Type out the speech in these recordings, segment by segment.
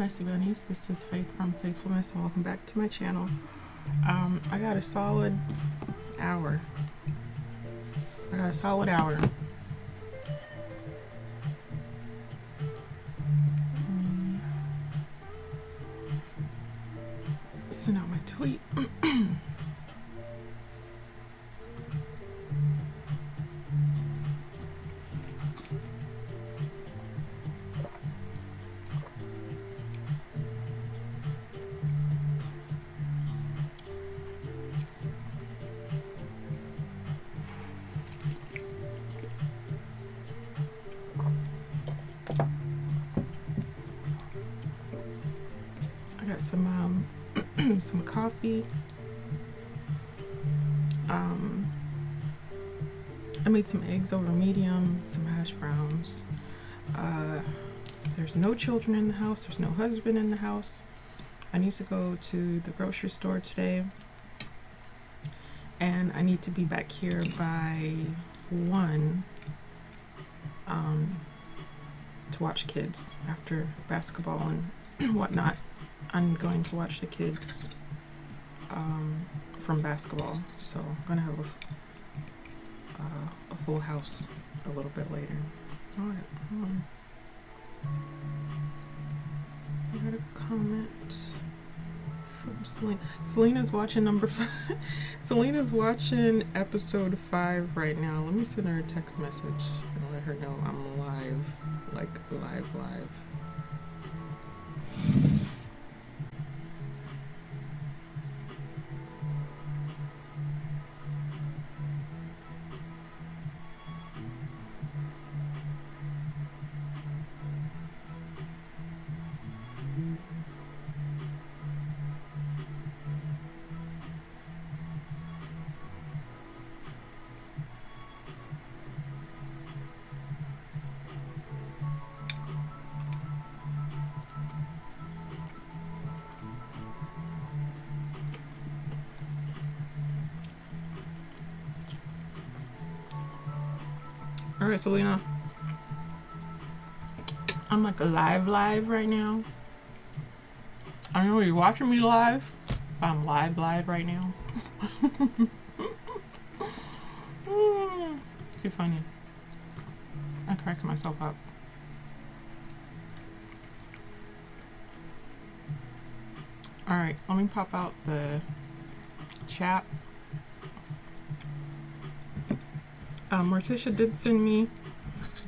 Messy Bunnies. This is Faith from Faithfulmess, and welcome back to my channel. I got a solid hour. Send out my tweet. I got some some coffee. I made some eggs over medium, some hash browns. There's no children in the house, there's no husband in the house. I need to go to the grocery store today, and I need to be back here by 1 to watch kids after basketball and whatnot. I'm going to watch the kids from basketball, so I'm gonna have a full house a little bit later. All right, hold on. I got a comment from Selena. Selena's watching Selena's watching episode 5 right now. Let me send her a text message and let her know I'm live, like live. All right, Selena. I'm like live right now. I know you're watching me live, but I'm live right now. Too funny. I'm cracking myself up. All right, let me pop out the chat. Morticia did send me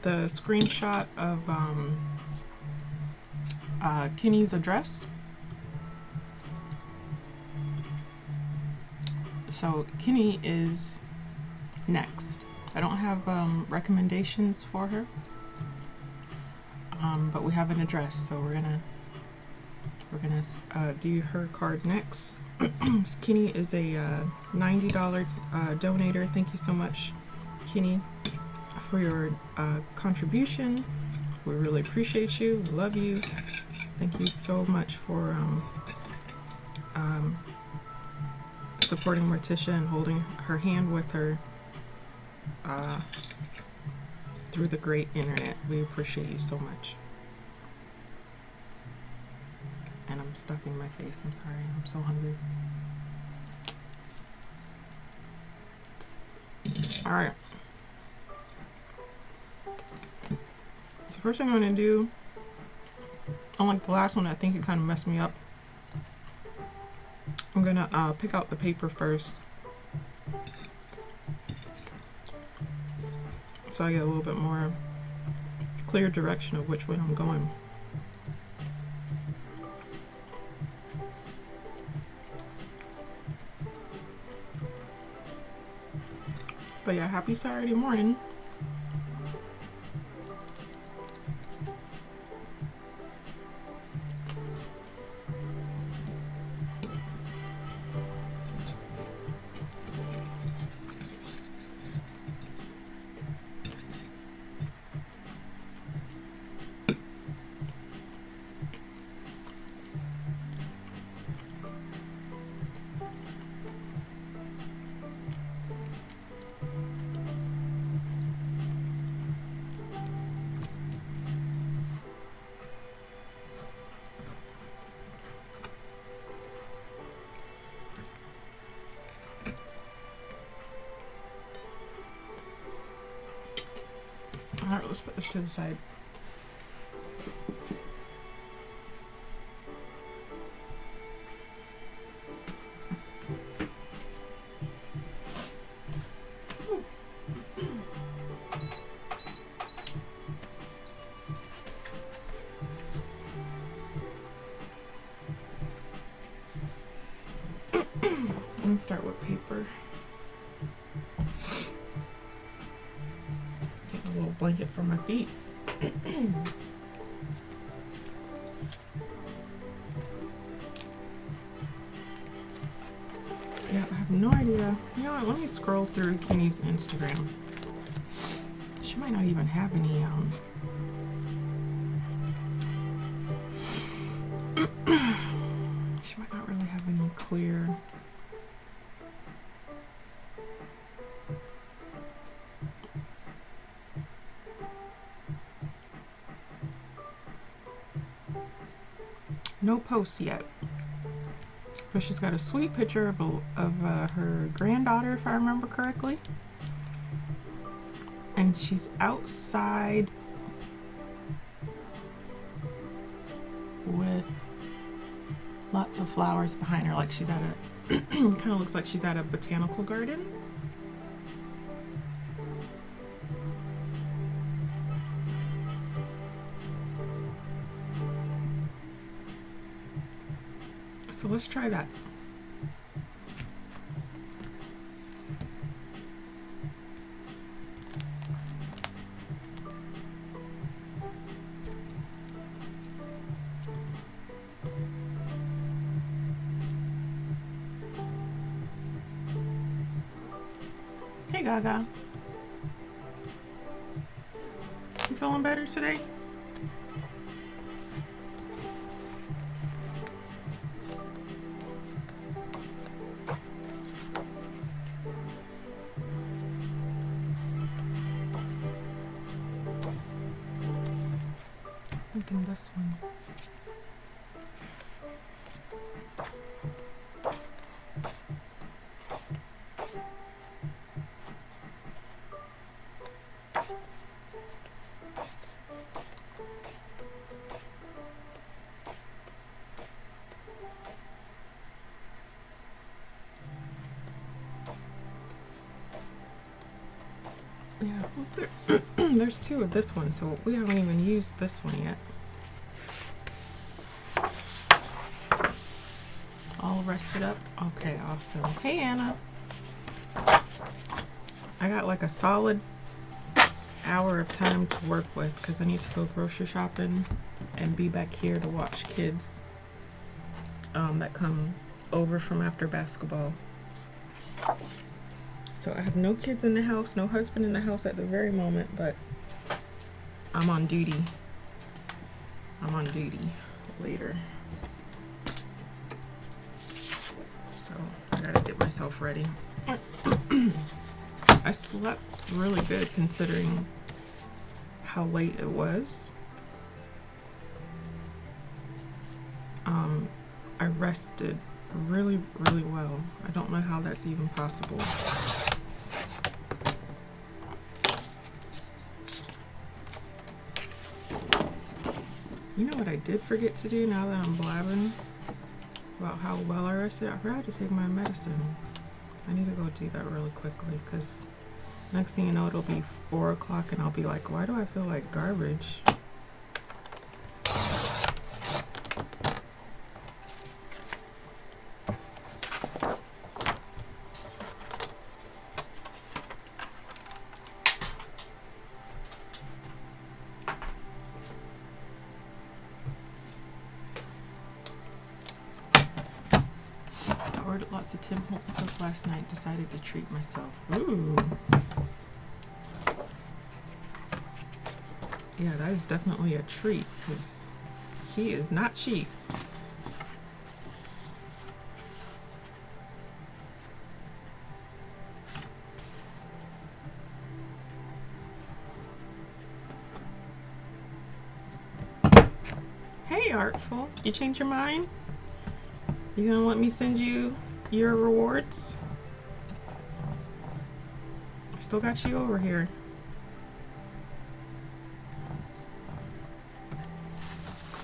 the screenshot of Kenny's address. So Kenny is next. I don't have recommendations for her, but we have an address, so we're gonna do her card next. Kenny is a $90 donator. Thank you so much, Kenny, for your contribution. We really appreciate you. We love you. Thank you so much for supporting Morticia and holding her hand with her through the great internet. We appreciate you so much. And I'm stuffing my face. I'm sorry. I'm so hungry. All right. So first thing I'm going to do, unlike the last one, I think it kind of messed me up. I'm going to pick out the paper first, so I get a little bit more clear direction of which way I'm going. But yeah, happy Saturday morning. All right, let's put this to the side. Let me start with paper. Get a little blanket for my feet. Yeah, I have no idea. You know what? Let me scroll through Kenny's Instagram. She might not even have any she might not really have any clear. No posts yet. But she's got a sweet picture of her granddaughter, if I remember correctly. And she's outside with lots of flowers behind her, like she's at a kind of looks like she's at a botanical garden. So let's try that. Hey Gaga. You feeling better today? Look in this one. Yeah, well, there's two of this one, so we haven't even used this one yet. All rested up? Okay, awesome. Hey, Anna. I got like a solid hour of time to work with because I need to go grocery shopping and be back here to watch kids that come over from after basketball. So I have no kids in the house, no husband in the house at the very moment, but I'm on duty. I'm on duty later. So I gotta get myself ready. I slept really good considering how late it was. I rested really, really well. I don't know how that's even possible. You know what I did forget to do now that I'm blabbing about how well I rested? I forgot to take my medicine. I need to go do that really quickly because next thing you know, it'll be 4 o'clock and I'll be like, why do I feel like garbage? Lots of Tim Holtz stuff last night. Decided to treat myself. Ooh. Yeah, that is definitely a treat because he is not cheap. Hey, Artful. You change your mind? You gonna let me send you your rewards? Still got you over here.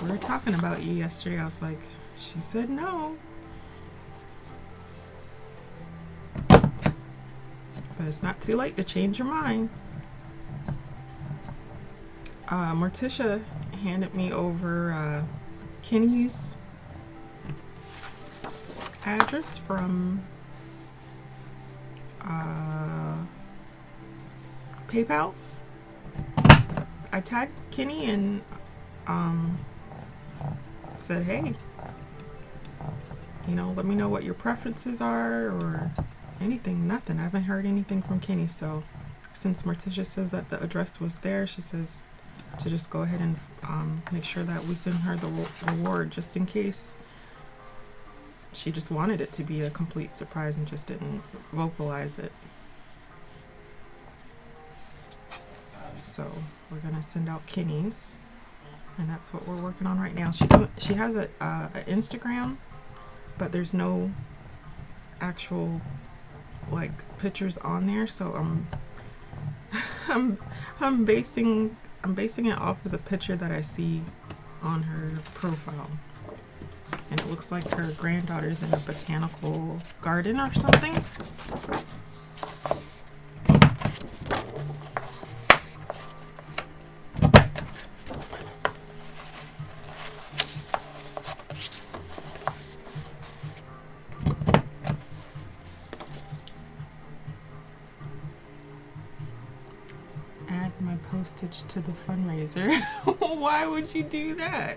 We were talking about you yesterday. I was like, she said no. But it's not too late to change your mind. Morticia handed me over Kenny's address from PayPal. I tagged Kenny and said, hey, you know, let me know what your preferences are or anything. Nothing. I haven't heard anything from Kenny. So since Morticia says that the address was there, she says to just go ahead and make sure that we send her the reward, just in case she just wanted it to be a complete surprise and just didn't vocalize it. So we're gonna send out Kenny's, and that's what we're working on right now. She has a Instagram, but there's no actual like pictures on there, so I'm basing it off of the picture that I see on her profile, and it looks like her granddaughter's in a botanical garden or something. Postage to the fundraiser. Why would you do that?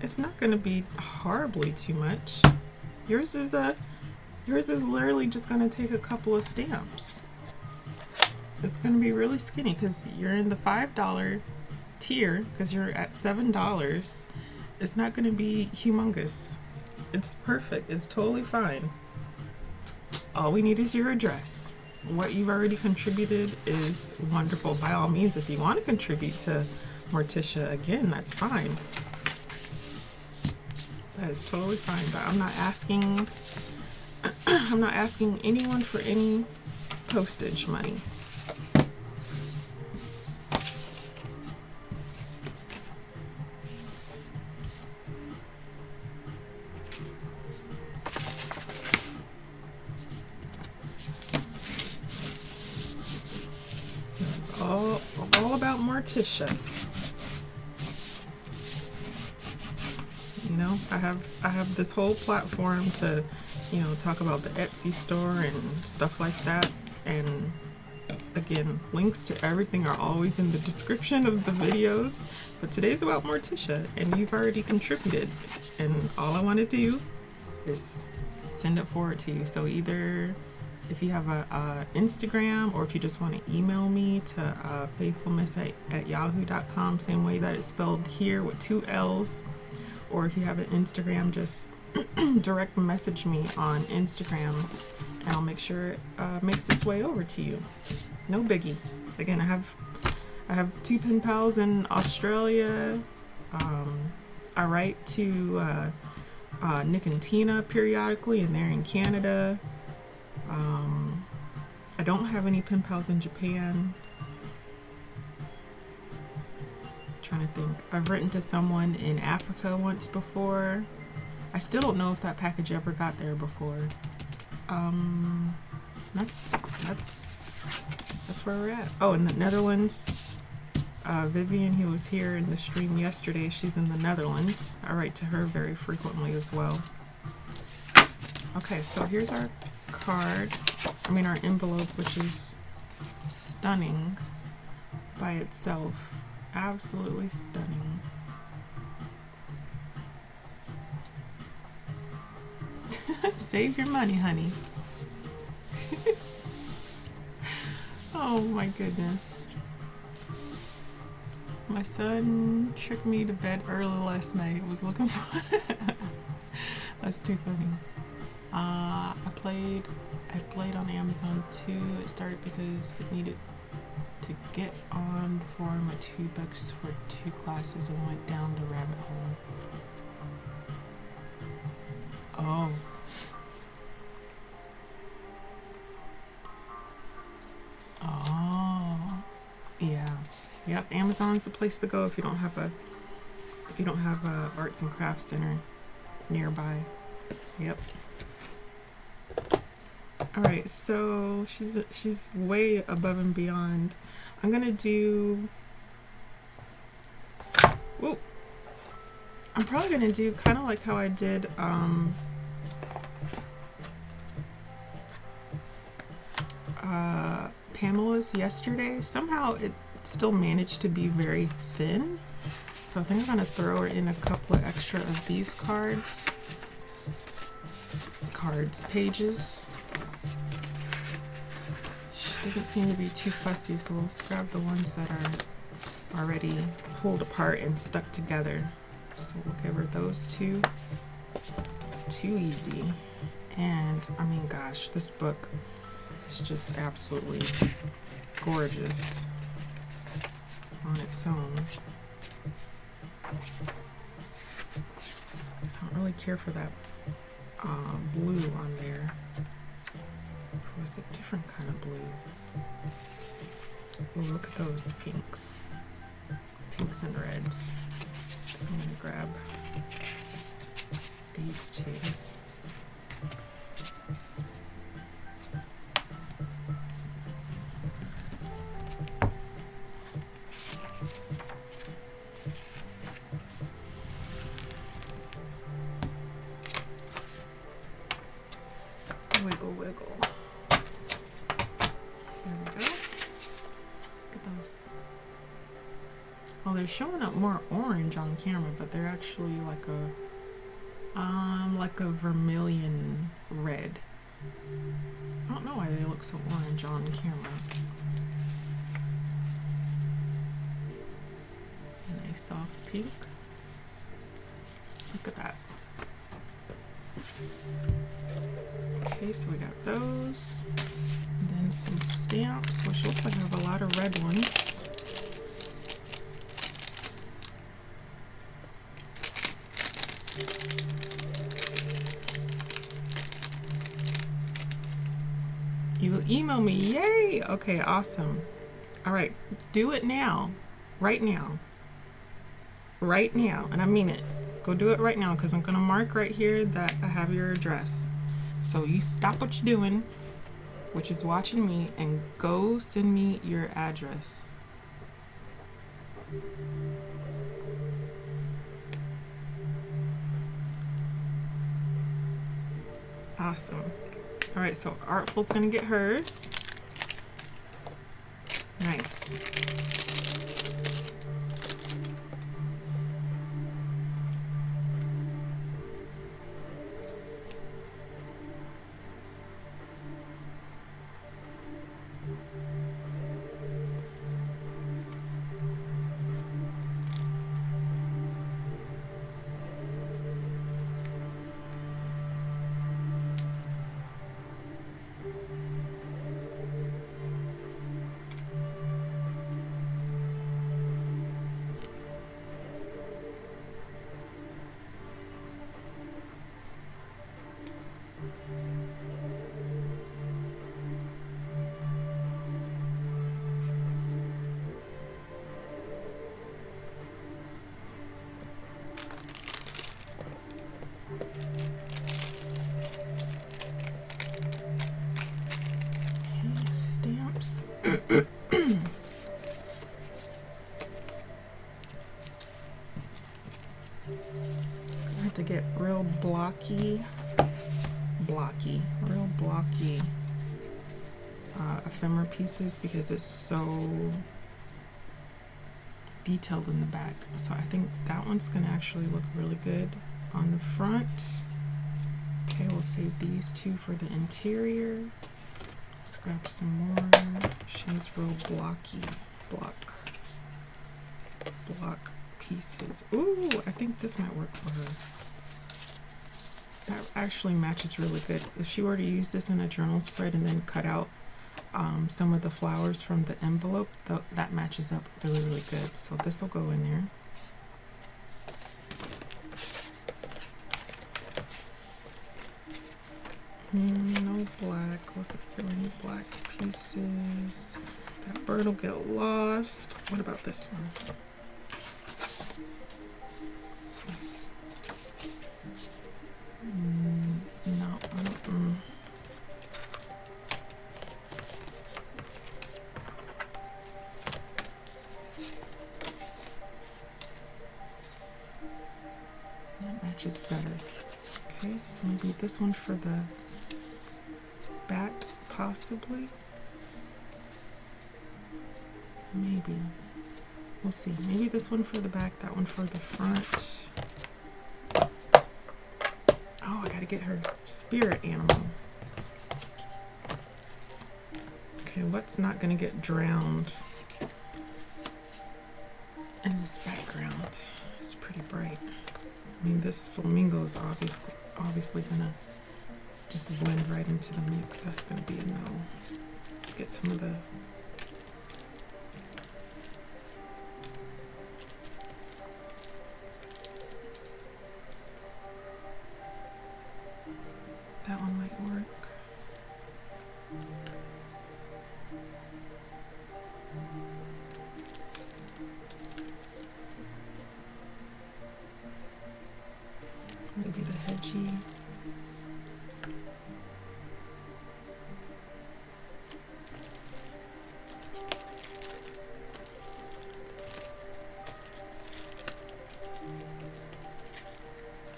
It's not going to be horribly too much. Yours is literally just going to take a couple of stamps. It's going to be really skinny because you're in the $5 tier, because you're at $7. It's not going to be humongous. It's perfect. It's totally fine. All we need is your address. What you've already contributed is wonderful. By all means, if you want to contribute to Morticia again, that's fine. That is totally fine. But I'm not asking anyone for any postage money. All about Morticia. You know, I have this whole platform to, you know, talk about the Etsy store and stuff like that. And again, links to everything are always in the description of the videos. But today's about Morticia, and you've already contributed. And all I want to do is send it forward to you. So either if you have a Instagram, or if you just want to email me to faithfullmess@yahoo.com, same way that it's spelled here with 2 L's. Or if you have an Instagram, just direct message me on Instagram, and I'll make sure it makes its way over to you. No biggie. Again, I have 2 pen pals in Australia. I write to Nick and Tina periodically, and they're in Canada. I don't have any pen pals in Japan. I'm trying to think. I've written to someone in Africa once before. I still don't know if that package ever got there before. That's where we're at. Oh, in the Netherlands, Vivian, who was here in the stream yesterday, she's in the Netherlands. I write to her very frequently as well. Okay, so here's our card. Our envelope, which is stunning by itself. Absolutely stunning. Save your money, honey. Oh my goodness. My son tricked me to bed early last night. Was looking for That's too funny. I played on Amazon too. It started because it needed to get on for my $2 for 2 classes and went down the rabbit hole. Oh. Oh. Yeah. Yep, Amazon's the place to go if you don't have a if you don't have a arts and crafts center nearby. Yep. All right, so she's way above and beyond. I'm gonna do, whoop. I'm probably gonna do kind of like how I did Pamela's yesterday. Somehow it still managed to be very thin. So I think I'm gonna throw her in a couple of extra of these pages. She doesn't seem to be too fussy, so let's grab the ones that are already pulled apart and stuck together. So we'll give her those two. Too easy. And I mean, gosh, this book is just absolutely gorgeous on its own. I don't really care for that blue on there. It was a different kind of blue. Oh, look at those pinks and reds. I'm gonna grab these two. Wiggle, wiggle. There we go. Look at those. Oh, they're showing up more orange on camera, but they're actually like a vermilion red. I don't know why they look so orange on camera. And a soft pink. Look at that. Okay, so we got those. And then some stamps, which looks like I have a lot of red ones. You will email me, yay! Okay, awesome. All right, do it now, right now, and I mean it. Go do it right now, because I'm gonna mark right here that I have your address. So you stop what you're doing, which is watching me, and go send me your address. Awesome. All right, so Artful's gonna get hers. Nice. To get real blocky ephemera pieces because it's so detailed in the back. So I think that one's gonna actually look really good on the front. Okay, we'll save these two for the interior. Let's grab some more. She needs real block pieces. Ooh, I think this might work for her. That actually matches really good. If she were to use this in a journal spread and then cut out some of the flowers from the envelope, that matches up really, really good. So this will go in there. No black. Let's see if there are any black pieces. That bird will get lost. What about this one? this better. Okay, so maybe this one for the back, possibly. Maybe. We'll see. Maybe this one for the back, that one for the front. Oh, I gotta get her spirit animal. Okay, what's not gonna get drowned in this background? It's pretty bright. I mean, this flamingo is obviously gonna just blend right into the mix. That's gonna be a no. Let's get some of the that one might work. Maybe the hedgy.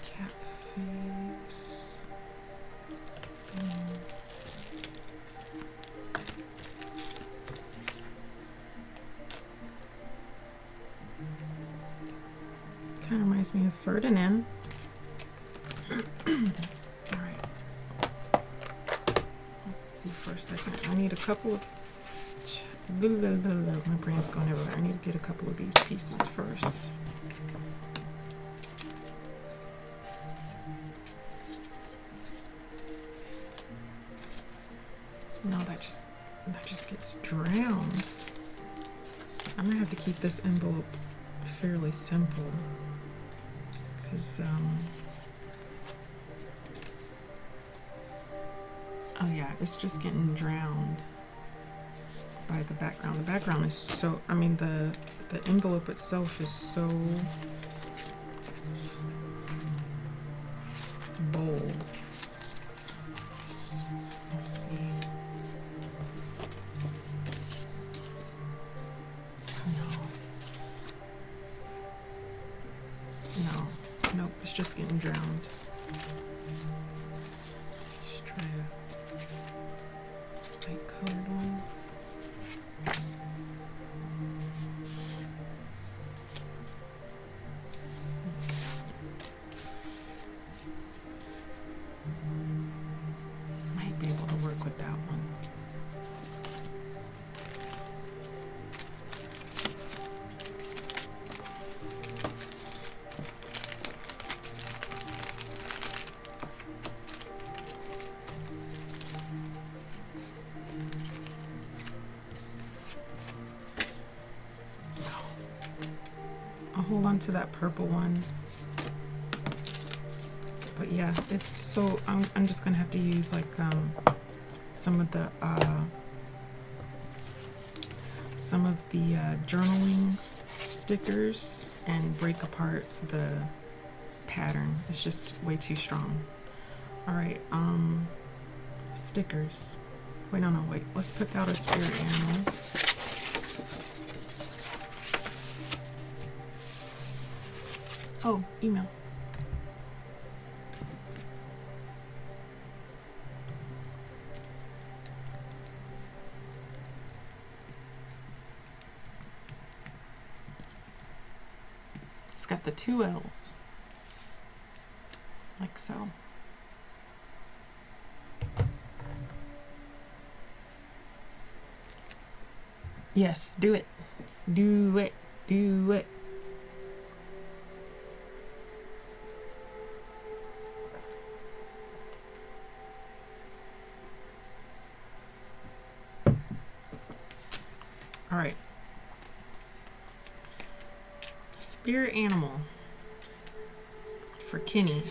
Cat face. Kind of reminds me of Ferdinand. For a second, I need a couple of my brain's going everywhere. I need to get a couple of these pieces first. No, that just gets drowned. I'm gonna have to keep this envelope fairly simple because oh yeah, it's just getting drowned by the background. The background is so, I mean, the envelope itself is so bold. Let's see. Nope, it's just getting drowned. Let's try a light colored one. Might be able to work with that one. I'll hold on to that purple one. But yeah, it's so, I'm just gonna have to use like some of the journaling stickers and break apart the pattern. It's just way too strong. All right, stickers. Wait, no, wait. Let's pick out a spirit animal. Oh, email. It's got the 2 L's. Like so. Yes, do it. Do it. Do it. All right. Spirit animal for Kenny.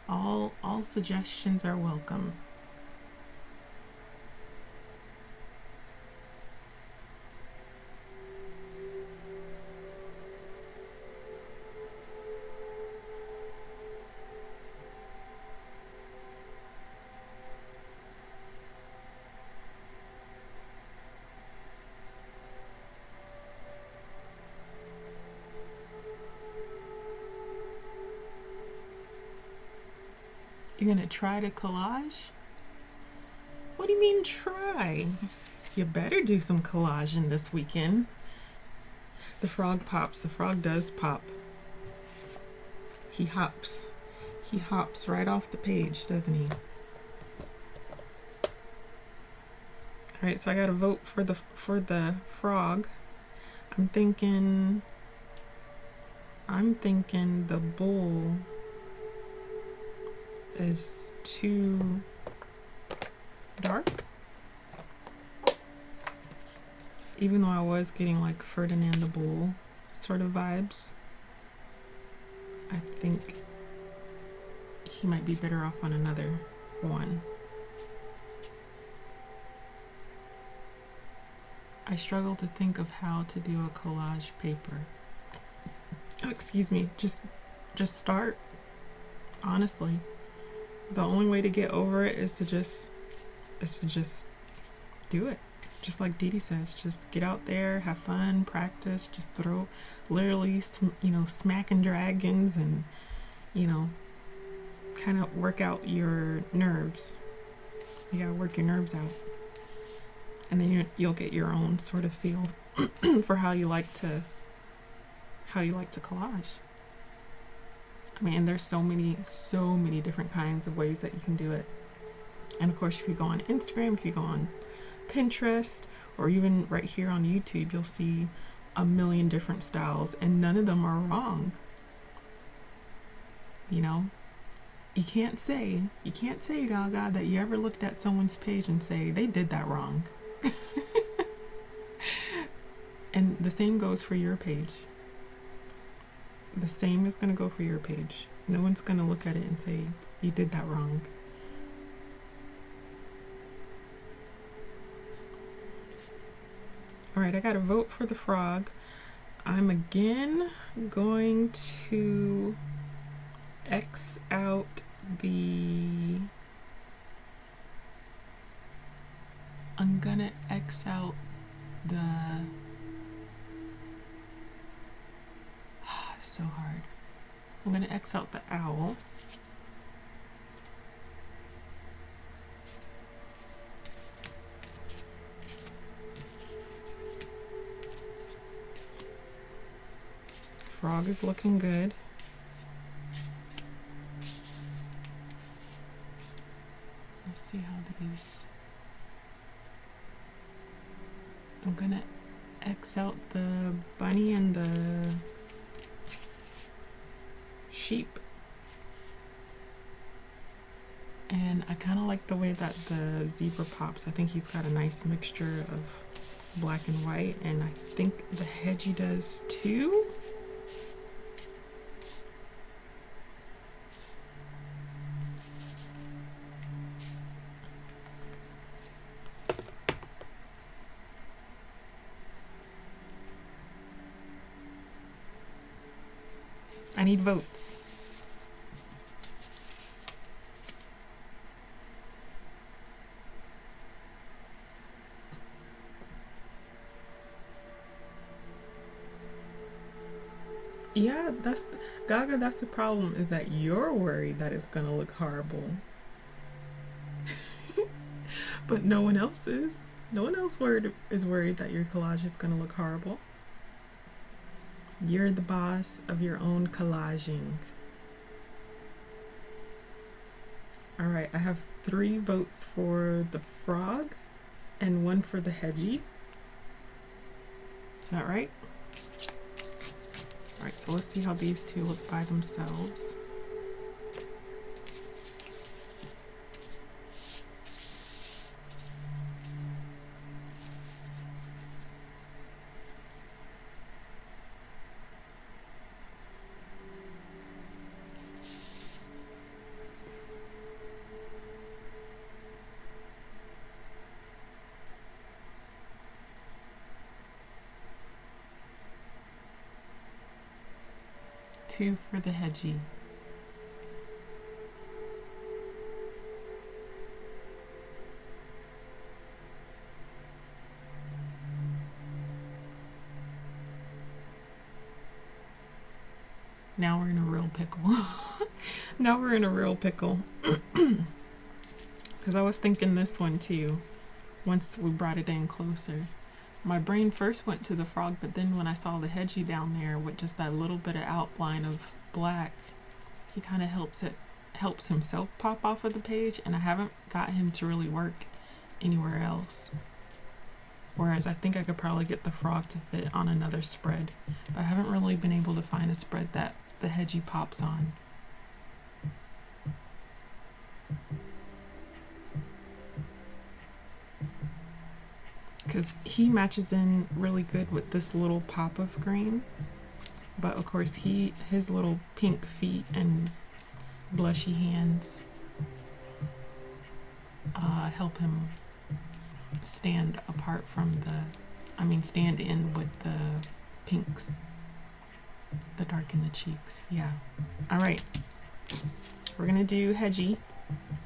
All suggestions are welcome. You're gonna try to collage? What do you mean try? You better do some collaging this weekend. The frog pops. The frog does pop. He hops. He hops right off the page, doesn't he? Alright, so I got to vote for the frog. I'm thinking the bull is too dark. Even though I was getting like Ferdinand the Bull sort of vibes, I think he might be better off on another one. I struggle to think of how to do a collage paper. Oh, excuse me, just start. Honestly, the only way to get over it is to just do it. Just like Dee Dee says, just get out there, have fun, practice, just throw, literally, you know, smacking dragons and, you know, kind of work out your nerves. You gotta work your nerves out, and then you'll get your own sort of feel for how you like to collage. I mean, there's so many different kinds of ways that you can do it. And of course, if you go on Instagram, if you go on Pinterest, or even right here on YouTube, you'll see a million different styles, and none of them are wrong. You know, you can't say, Gaga, that you ever looked at someone's page and say they did that wrong. And the same goes for your page. The same is going to go for your page. No one's going to look at it and say you did that wrong. All right, I got to vote for the frog. I'm again going to X out the... I'm gonna X out the... It's so hard. I'm gonna X out the owl. Frog is looking good. Let's see how these... I'm gonna X out the bunny and the sheep. And I kind of like the way that the zebra pops. I think he's got a nice mixture of black and white, and I think the hedgie does too. I need votes. Yeah, Gaga, that's the problem, is that you're worried that it's gonna look horrible. But no one else is. No one else is worried that your collage is gonna look horrible. You're the boss of your own collaging. All right, I have 3 votes for the frog and 1 for the hedgie. Is that right? All right, so let's see how these two look by themselves. 2 for the hedgie. Now we're in a real pickle. Now we're in a real pickle. Because I was thinking this one too, once we brought it in closer. My brain first went to the frog, but then when I saw the hedgie down there with just that little bit of outline of black, he kind of helps himself pop off of the page, and I haven't got him to really work anywhere else. Whereas I think I could probably get the frog to fit on another spread, but I haven't really been able to find a spread that the hedgie pops on. Because he matches in really good with this little pop of green, but of course his little pink feet and blushy hands help him stand apart from stand in with the pinks, the dark in the cheeks. Yeah. All right, we're gonna do hedgie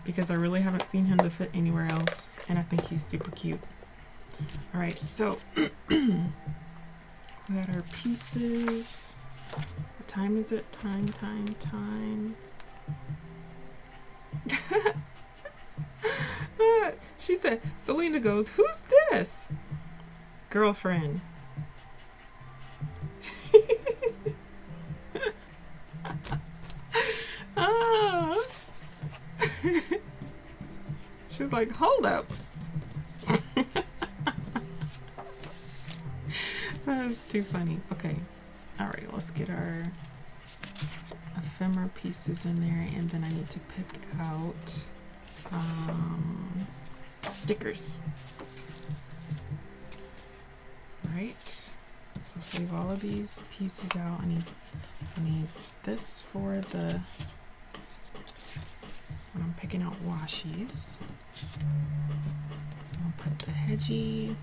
because I really haven't seen him to fit anywhere else, and I think he's super cute. All right, so we got our pieces. What time is it? Time. She said, Selena goes, "Who's this?" Girlfriend. Oh. She's like, "Hold up." That was too funny. Okay. All right, let's get our ephemera pieces in there, and then I need to pick out stickers. All right. So let's leave all of these pieces out. I need this for the when I'm picking out washis. I'll put the hedgie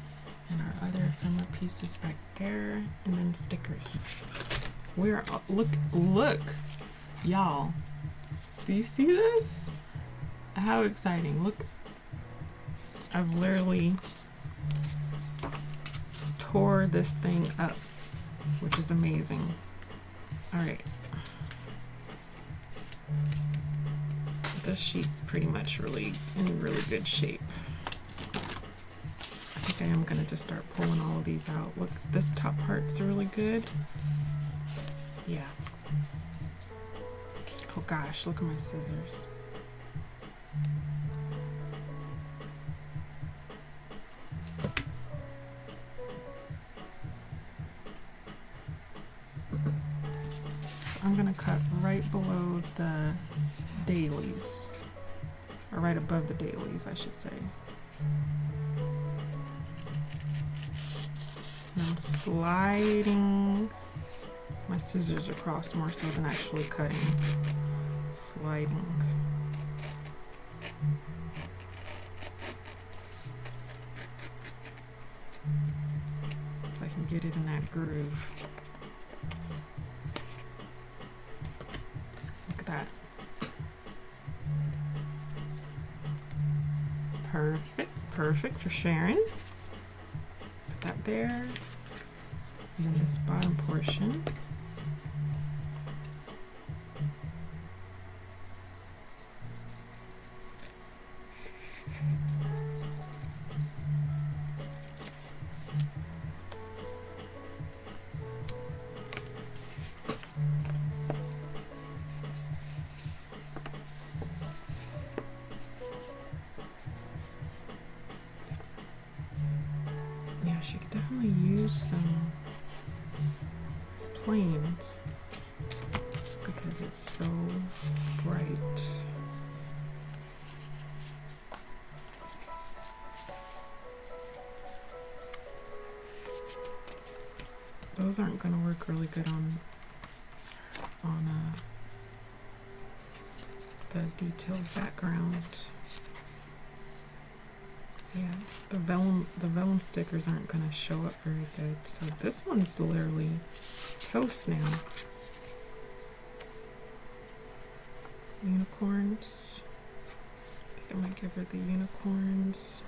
and our other ephemera pieces back there, and then stickers. We're look, y'all. Do you see this? How exciting! Look, I've literally tore this thing up, which is amazing. All right, this sheet's pretty much in really good shape. I am gonna just start pulling all of these out. Look, this top part's really good. Yeah. Oh gosh, look at my scissors. So I'm gonna cut right below the dailies, or right above the dailies, I should say. I'm sliding my scissors across more so than actually cutting. Sliding. So I can get it in that groove. Look at that. Perfect for Sharon. Put that there. And then this bottom portion. Yeah, she could definitely use some planes because it's so bright. Those aren't going to work really good on the detailed background. Yeah, the vellum stickers aren't going to show up very good. So this one's literally toast now. Unicorns. I think I might give her the unicorns.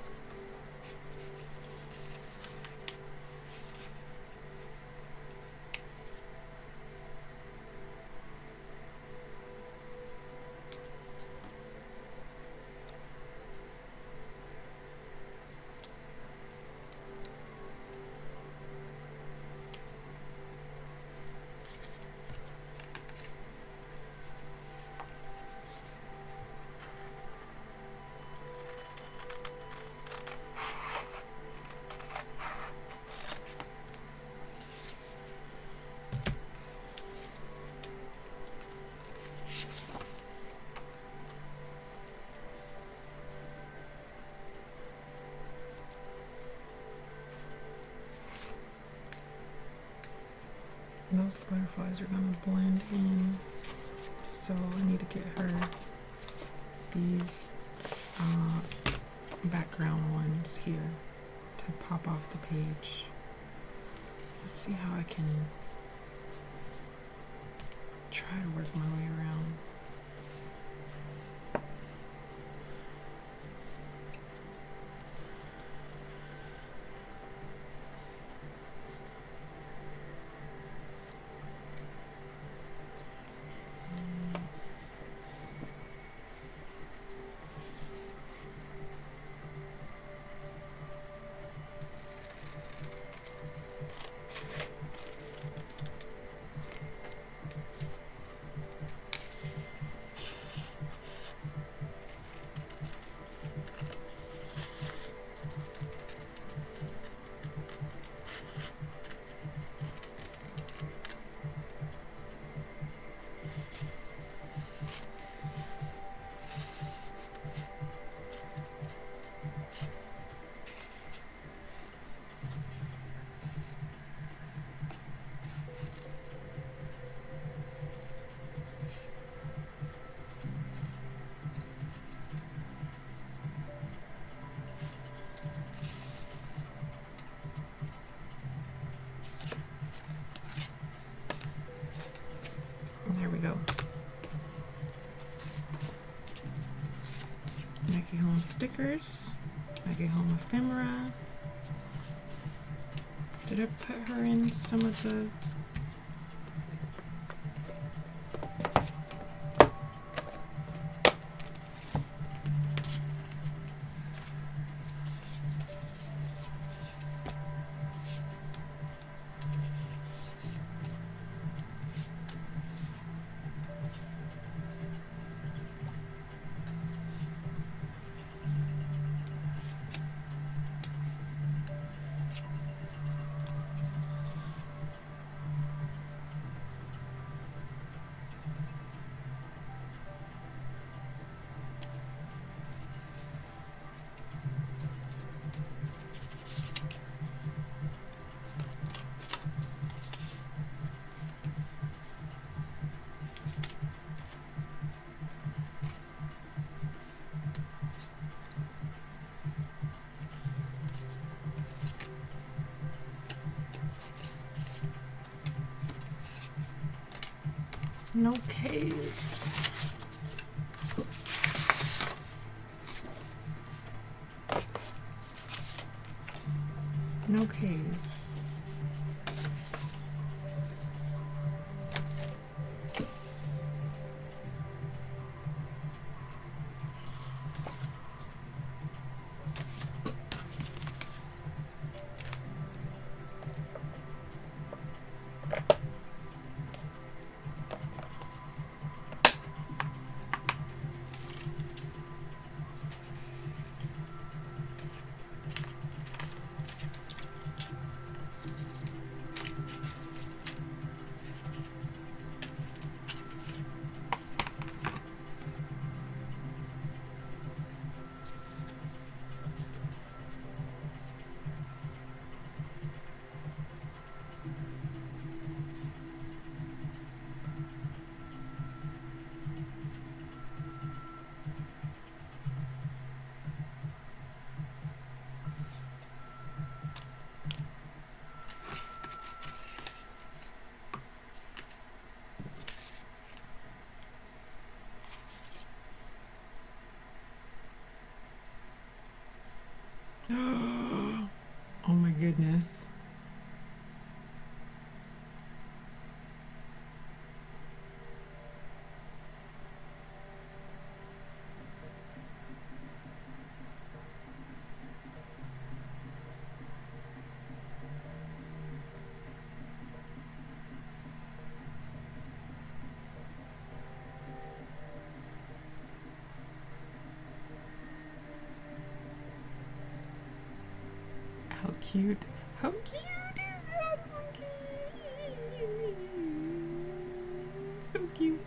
Those butterflies are gonna blend in, so I need to get her these background ones here to pop off the page. Let's see how I can try to work my way around. There we go. Maggie Home stickers. Maggie Home ephemera. Did I put her in some of the... No case. No case. goodness. How cute. How cute is that monkey? So cute.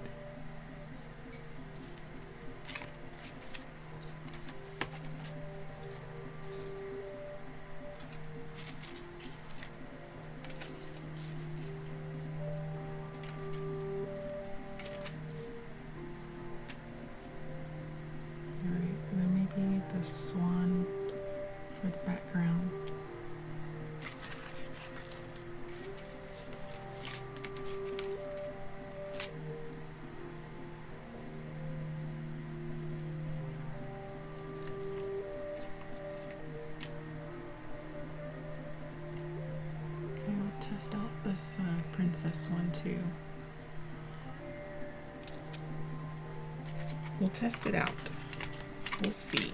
Alright, then maybe the swan for the background. Test out this princess one too. We'll test it out. We'll see.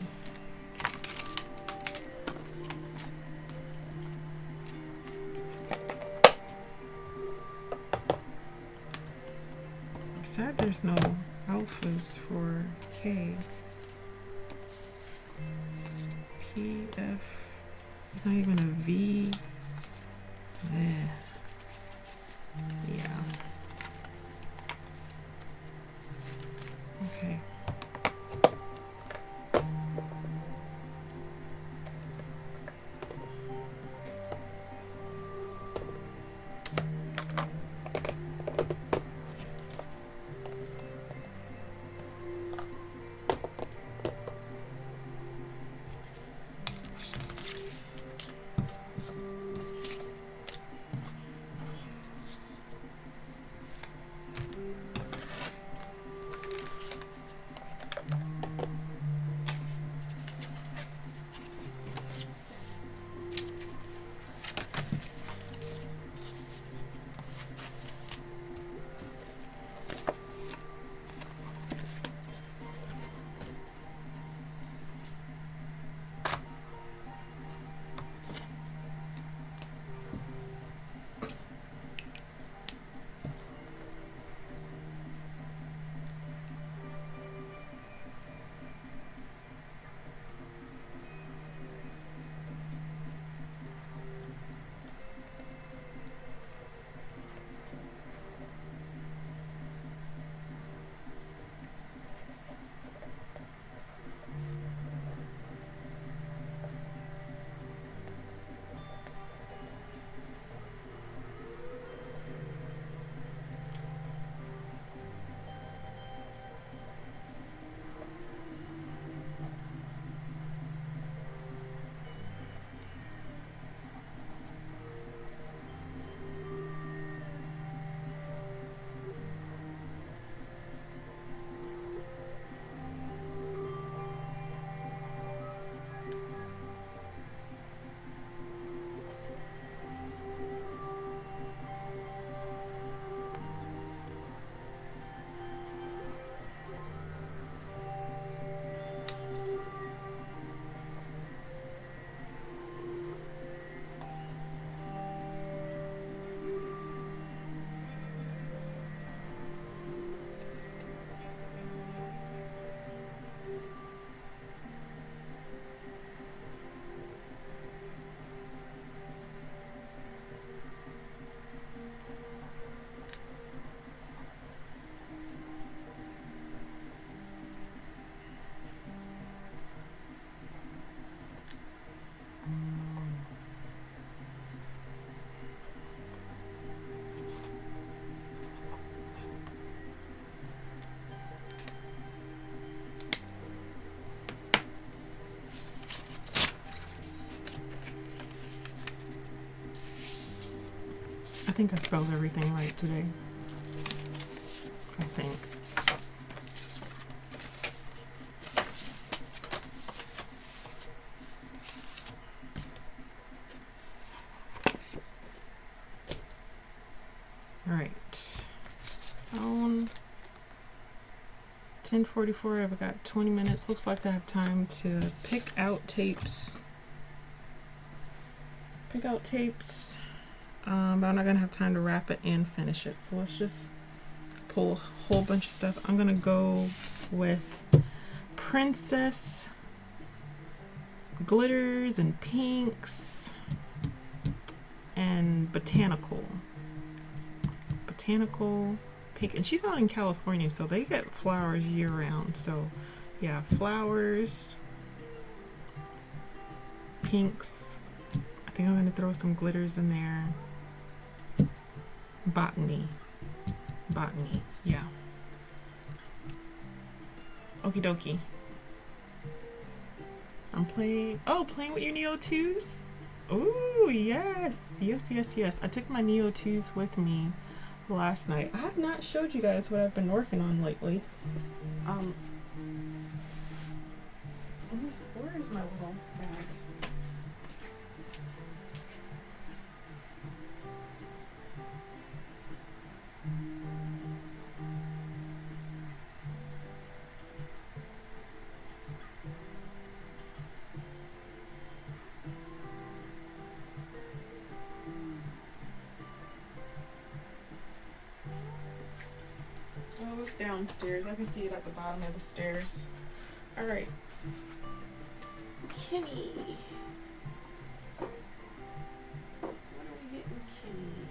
I'm sad there's no alphas for K. P, F, not even a V. Yeah. Okay. I think I spelled everything right today. I think. 10:44. I've got 20 minutes. Looks like I have time to pick out tapes. But I'm not gonna have time to wrap it and finish it. So let's just pull a whole bunch of stuff. I'm gonna go with Princess glitters and pinks and botanical pink. And she's out in California, so they get flowers year round. So yeah, flowers, pinks. I think I'm gonna throw some glitters in there. Botany, yeah. Okie dokie. I'm playing with your Neo 2s? Ooh, yes. I took my Neo 2s with me last night. I have not showed you guys what I've been working on lately. Where is my little bag? Oh, it's downstairs. I can see it at the bottom of the stairs. All right. Kenny. What are we getting, Kenny?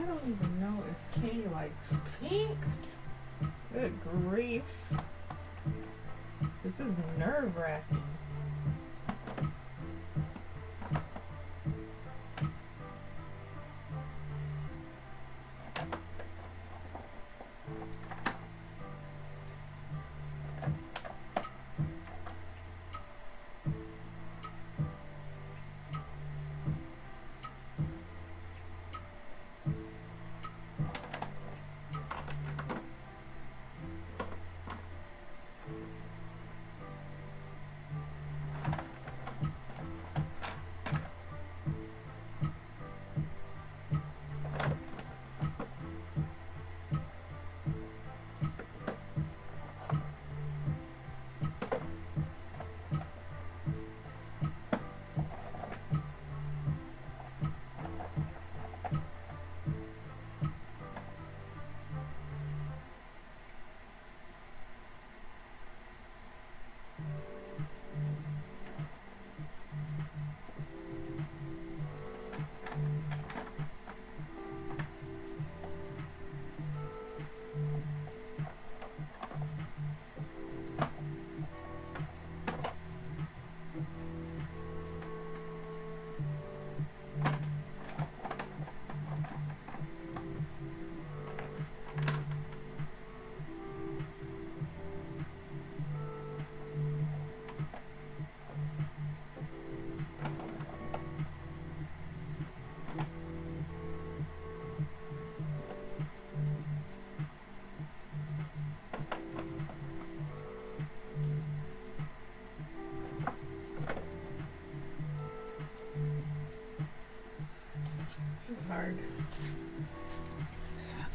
don't even know if Kenny likes pink. Good grief. This is nerve-wracking.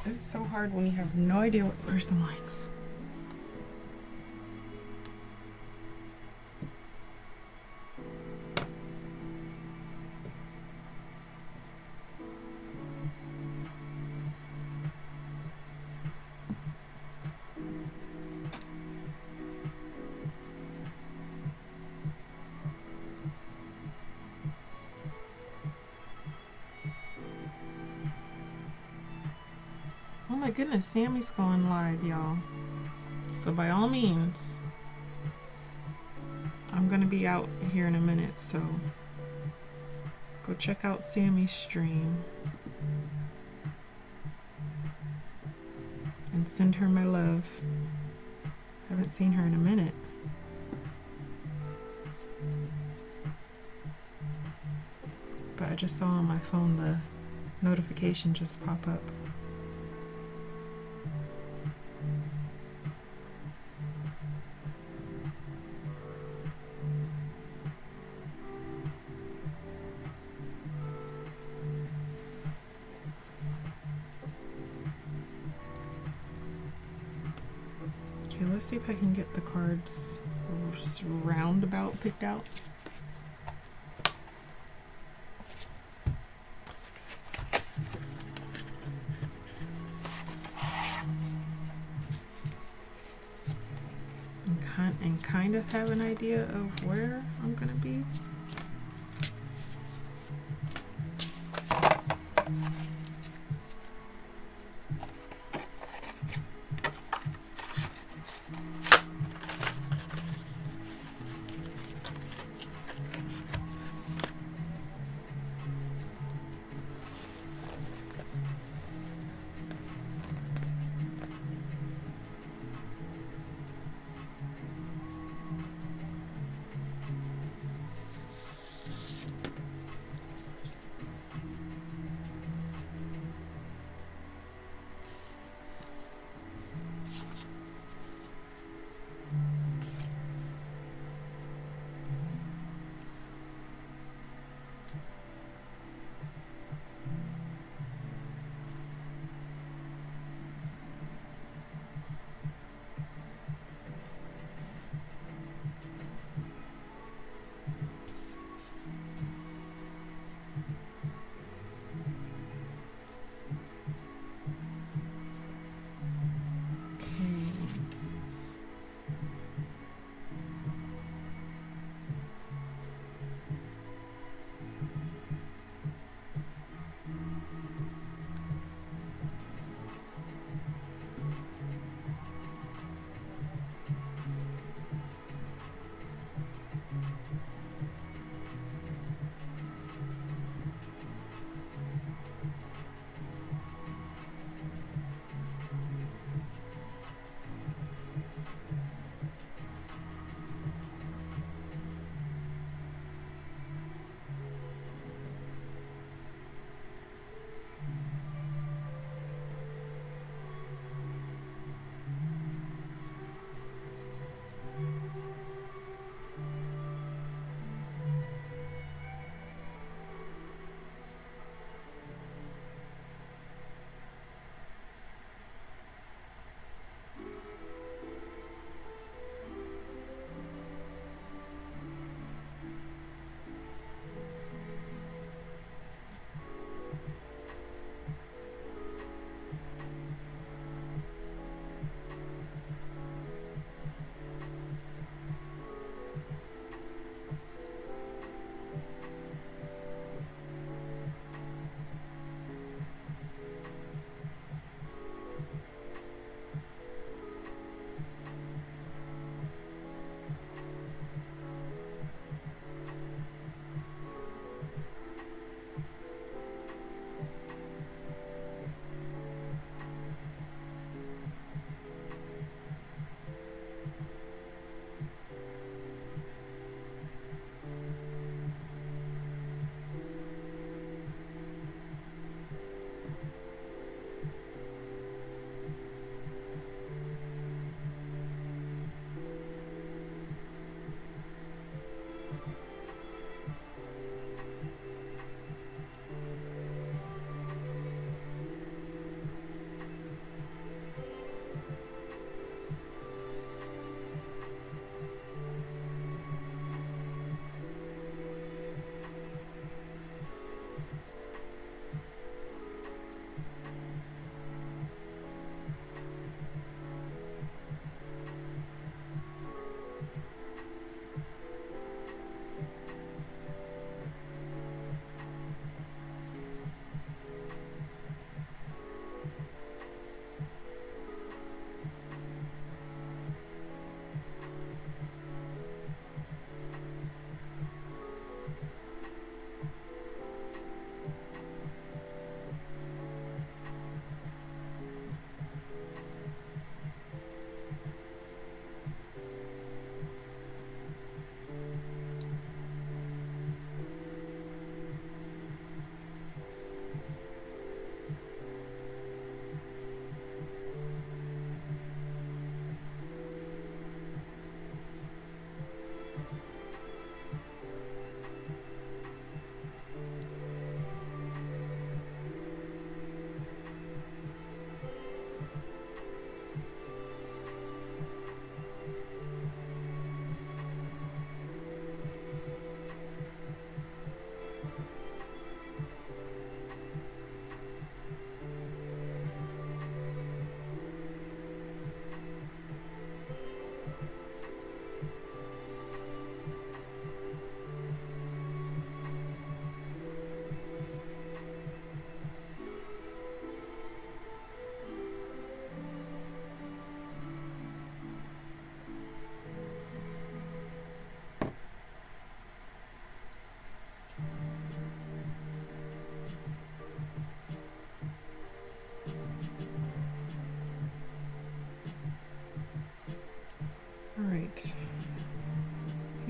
It's so hard when you have no idea what the person likes. Oh my goodness, Sammy's going live, y'all. So by all means, I'm gonna be out here in a minute, so go check out Sammy's stream and send her my love. Haven't seen her in a minute. But I just saw on my phone the notification just pop up. Okay, let's see if I can get the cards roundabout picked out. And kind of have an idea of where I'm gonna be.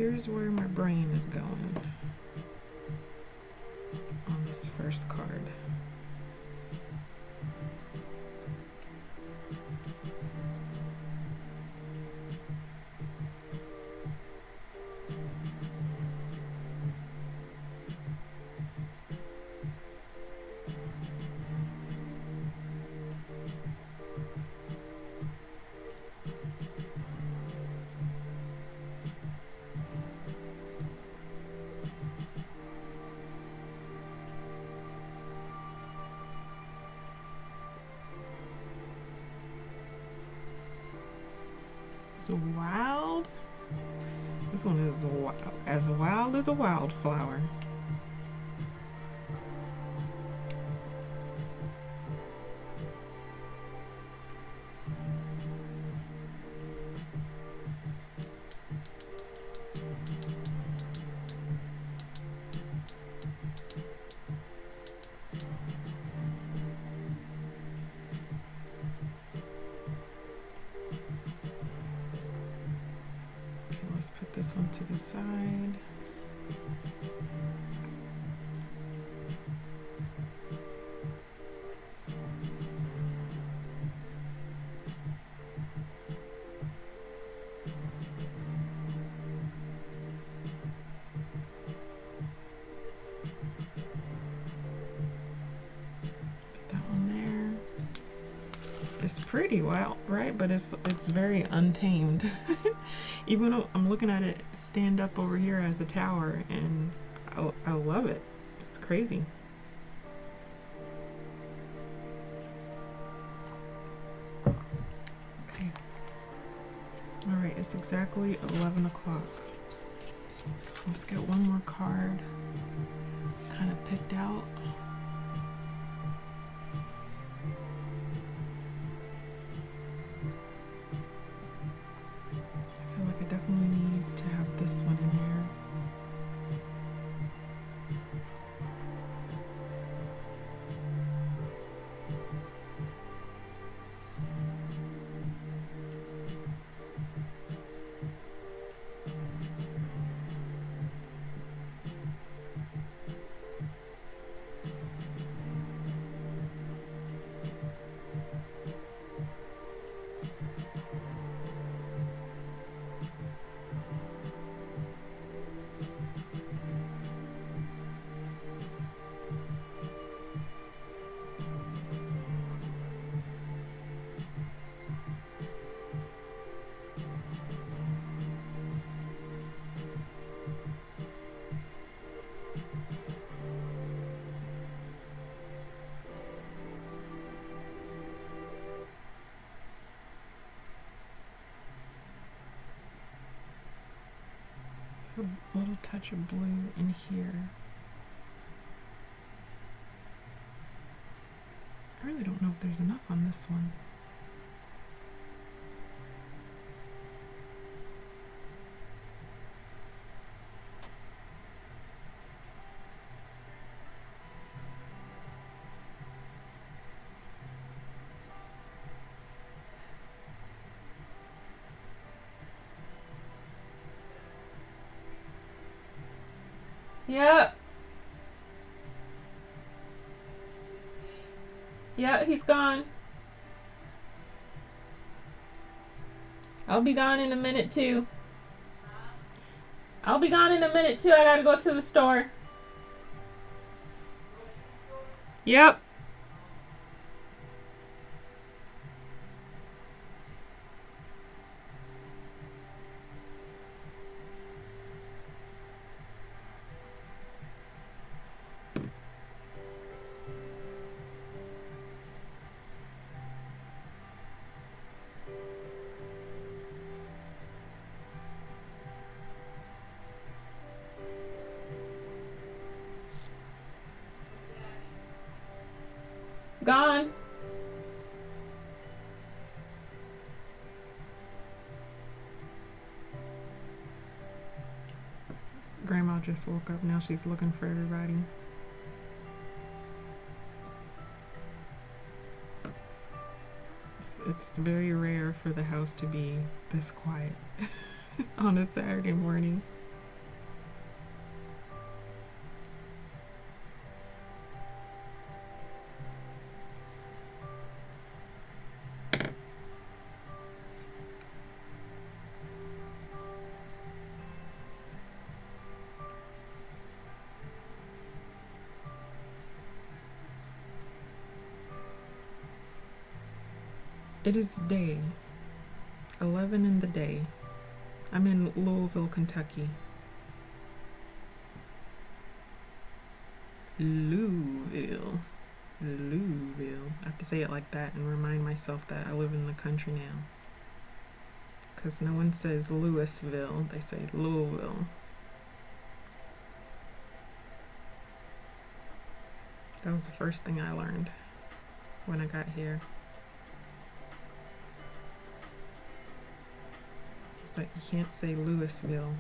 here's where my brain is going on this first card. It's wild. This one is as wild as a wildflower. Let's put this one to the side. Put that one there. It's pretty well, right? But it's very untamed. Even though I'm looking at it stand up over here as a tower, and I love it. It's crazy. Okay. All right, it's exactly 11 o'clock. Let's get one more card kind of picked out. I definitely need to have this one in there. A little touch of blue in here. I really don't know if there's enough on this one. Yep. Yeah, he's gone. I'll be gone in a minute too. I'll be gone in a minute too. I gotta go to the store. Yep. Gone. Grandma just woke up. Now she's looking for everybody. It's very rare for the house to be this quiet on a Saturday morning. It is day 11 in the day. I'm in Louisville, Kentucky. Louisville. Louisville. I have to say it like that and remind myself that I live in the country now. Because no one says Louisville, they say Louisville. That was the first thing I learned when I got here. It's like you can't say Louisville.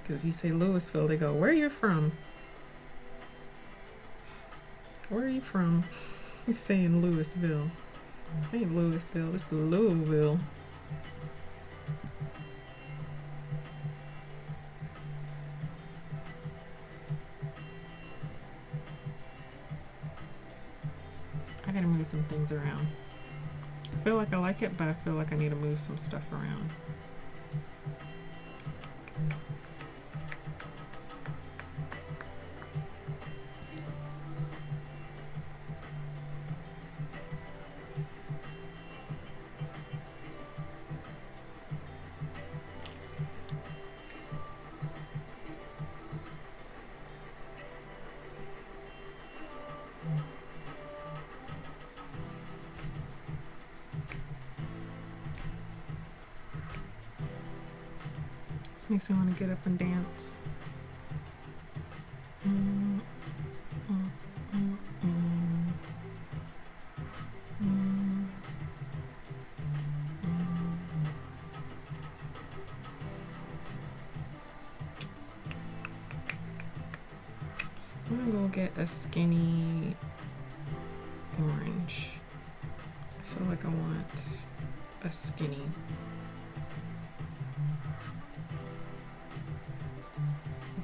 Because if you say Louisville, they go, where are you from? Where are you from? You're saying Louisville. This ain't Louisville, it's Louisville. I gotta move some things around. I feel like I like it, but I feel like I need to move some stuff around. Makes me want to get up and dance. I'm gonna go get a skinny orange. I feel like I want a skinny.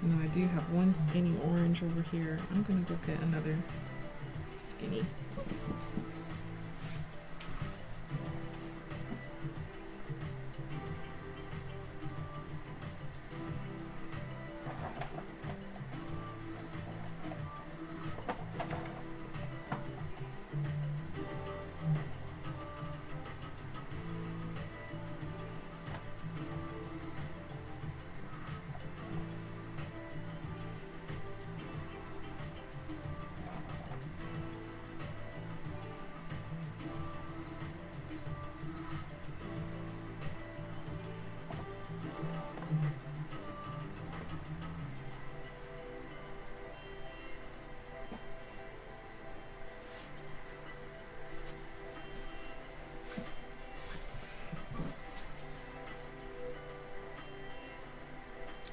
No, I do have one skinny orange over here. I'm gonna go get another skinny.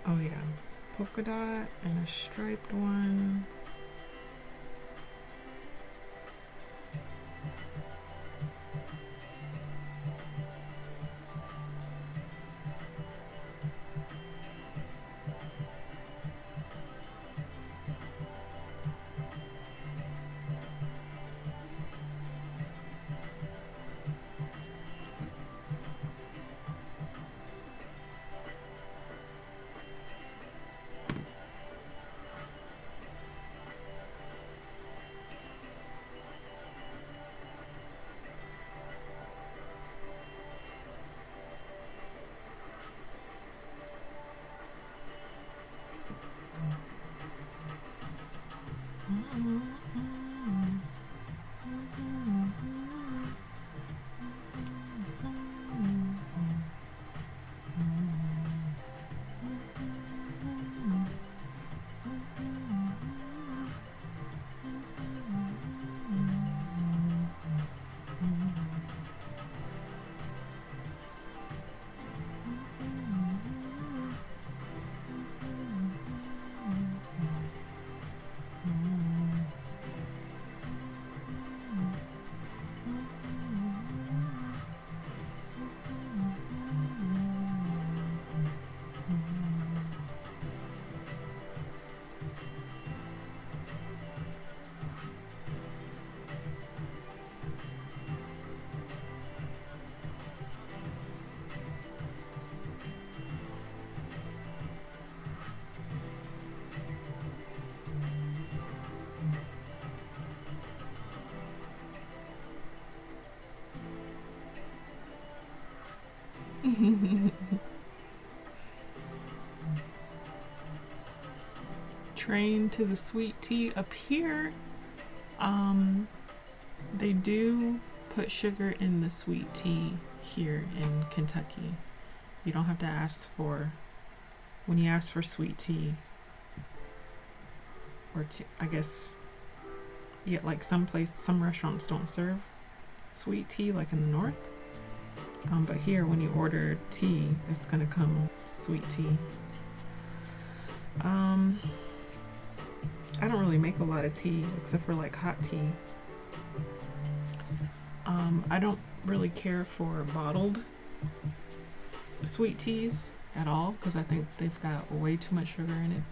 Oh yeah, polka dot and a striped one. Train to the sweet tea up here. They do put sugar in the sweet tea here in Kentucky. You don't have to ask for, when you ask for sweet tea, or I guess, yeah, like some restaurants don't serve sweet tea like in the north. But here when you order tea, it's gonna come sweet tea. I don't really make a lot of tea except for like hot tea. I don't really care for bottled sweet teas at all because I think they've got way too much sugar in it.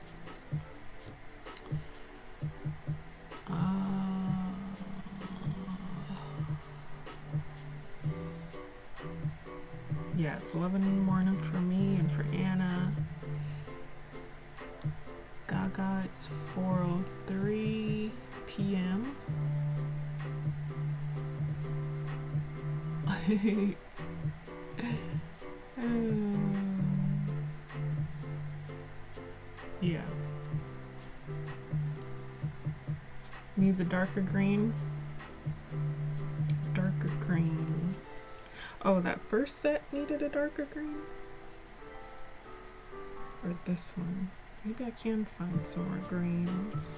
Yeah, it's 11 in the morning for me and for Anna. Gaga, it's 4:03 p.m. Yeah. Needs a darker green. Darker green. Oh, that first set needed a darker green? Or this one? Maybe I can find some more greens.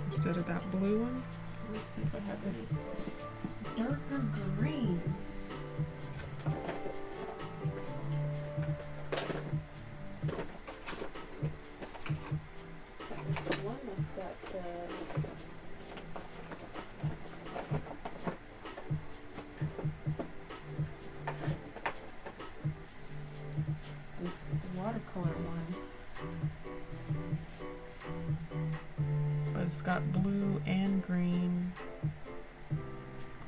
Instead of that blue one. Let me see if I have any darker greens. This one has got this watercolor one. But it's got blue and green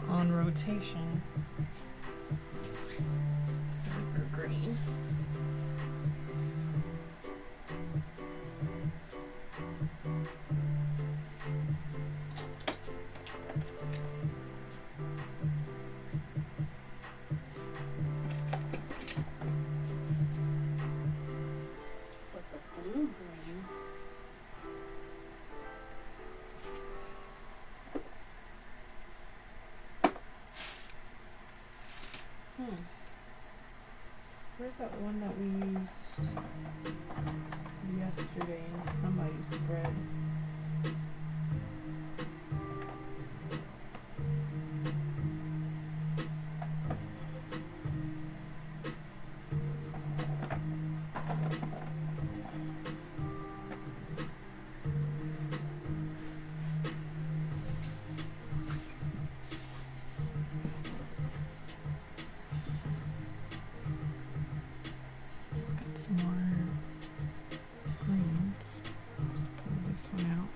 on rotation. Darker green. Just like the blue green. Where's that one that we used yesterday in somebody's spread? Some more greens. Let's pull this one out.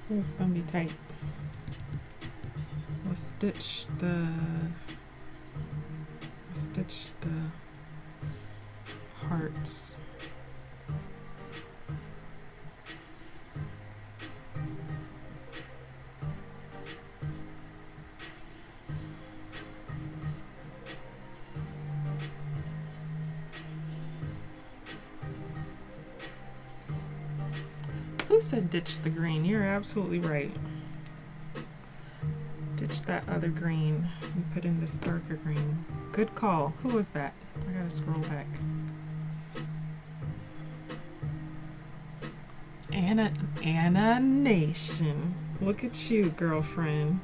It's gonna be tight. Let's stitch the hearts. Who said ditch the green? You're absolutely right. switch that other green and put in this darker green. Good call. Who was that? I gotta scroll back. Anna Nation. Look at you, girlfriend.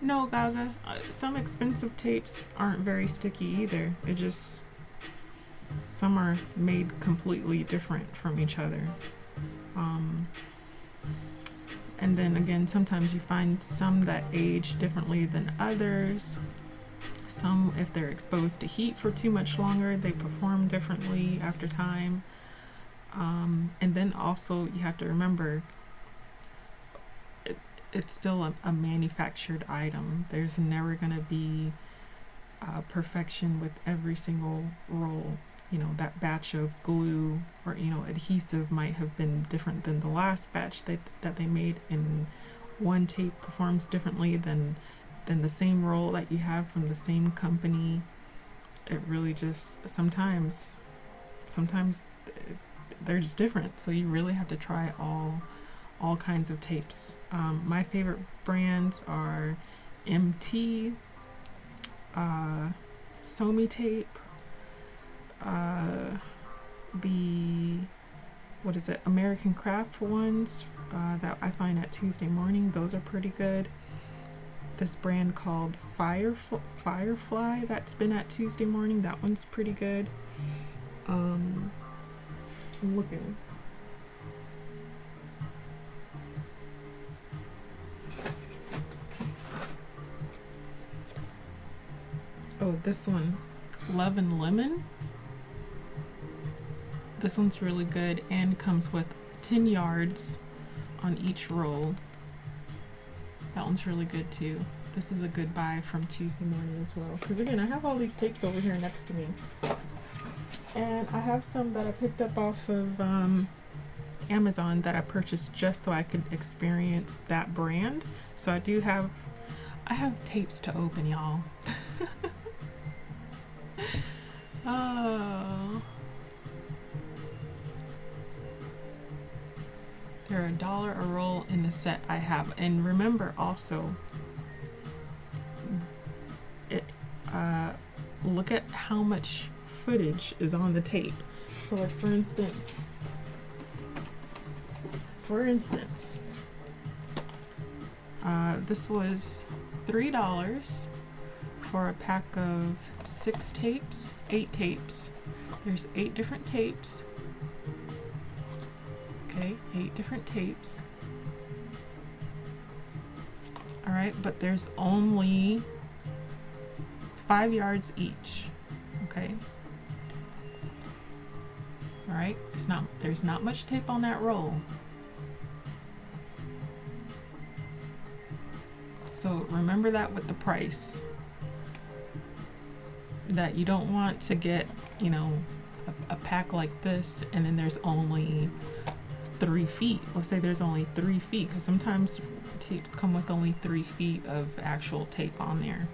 No, Gaga, some expensive tapes aren't very sticky either. It just, some are made completely different from each other. And then again, sometimes you find some that age differently than others. Some, if they're exposed to heat for too much longer, they perform differently after time. And then also you have to remember, it's still a manufactured item. There's never going to be perfection with every single roll. You know, that batch of glue or, you know, adhesive might have been different than the last batch that they made, and one tape performs differently than the same roll that you have from the same company. It really just, sometimes they're just different. So you really have to try all kinds of tapes. My favorite brands are MT, Somi tape, the, what is it, American Craft ones that I find at Tuesday Morning. Those are pretty good. This brand called Firefly that's been at Tuesday Morning, that one's pretty good. I'm looking. Oh, this one, Love and Lemon. This one's really good and comes with 10 yards on each roll. That one's really good too. This is a good buy from Tuesday Morning as well. Because again, I have all these tapes over here next to me. And I have some that I picked up off of Amazon that I purchased just so I could experience that brand. So I have tapes to open, y'all. Oh. They're $1 a roll in the set I have. And remember also, look at how much footage is on the tape. So like for instance, this was $3 for a pack of 8 tapes. There's 8 different tapes. Okay, 8 different tapes. All right, but there's only 5 yards each. Okay. All right, there's not much tape on that roll. So remember that with the price. That you don't want to get, you know, a pack like this and then there's only 3 feet. Let's say there's only 3 feet, because sometimes tapes come with only 3 feet of actual tape on there.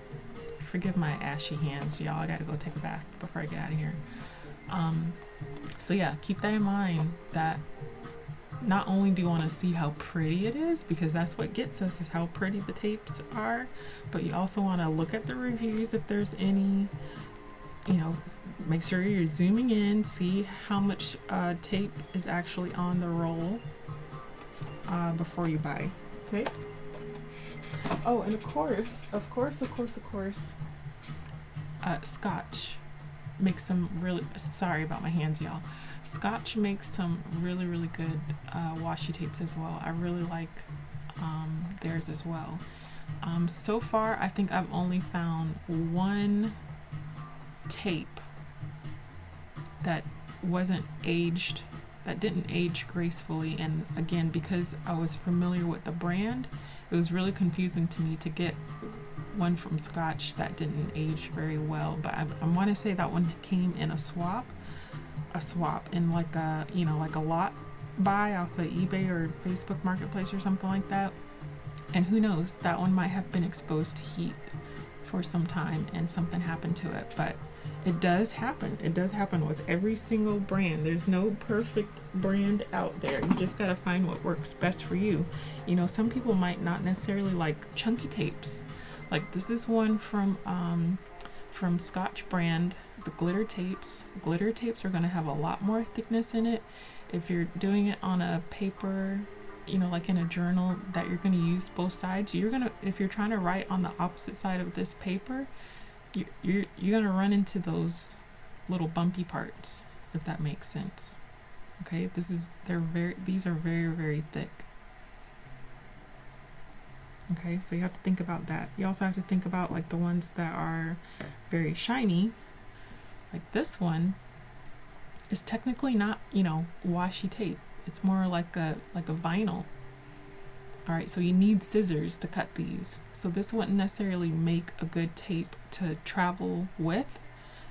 Forgive my ashy hands, y'all. I gotta go take a bath before I get out of here. So yeah, keep that in mind, that not only do you want to see how pretty it is, because that's what gets us, is how pretty the tapes are, but you also want to look at the reviews if there's any. You know, make sure you're zooming in, see how much tape is actually on the roll before you buy. Okay. Oh, and of course, Scotch makes some really, sorry about my hands, y'all. Scotch makes some really good washi tapes as well. I really like theirs as well. So far, I think I've only found one tape that wasn't aged, that didn't age gracefully, and again, because I was familiar with the brand, it was really confusing to me to get one from Scotch that didn't age very well. But I want to say that one came in a swap, a swap in like a, you know, like a lot buy off of eBay or Facebook Marketplace or something like that. And who knows, that one might have been exposed to heat for some time and something happened to it. But it does happen. It does happen with every single brand. There's no perfect brand out there. You just got to find what works best for you. You know, some people might not necessarily like chunky tapes. Like this is one from Scotch brand, the glitter tapes. Glitter tapes are going to have a lot more thickness in it. If you're doing it on a paper, you know, like in a journal that you're going to use both sides, you're going to, if you're trying to write on the opposite side of this paper, you're going to run into those little bumpy parts, if that makes sense. Okay, these are very, very thick. Okay, so you have to think about that. You also have to think about like the ones that are very shiny. Like this one is technically not, you know, washi tape. It's more like a vinyl. All right, so you need scissors to cut these. So this wouldn't necessarily make a good tape to travel with,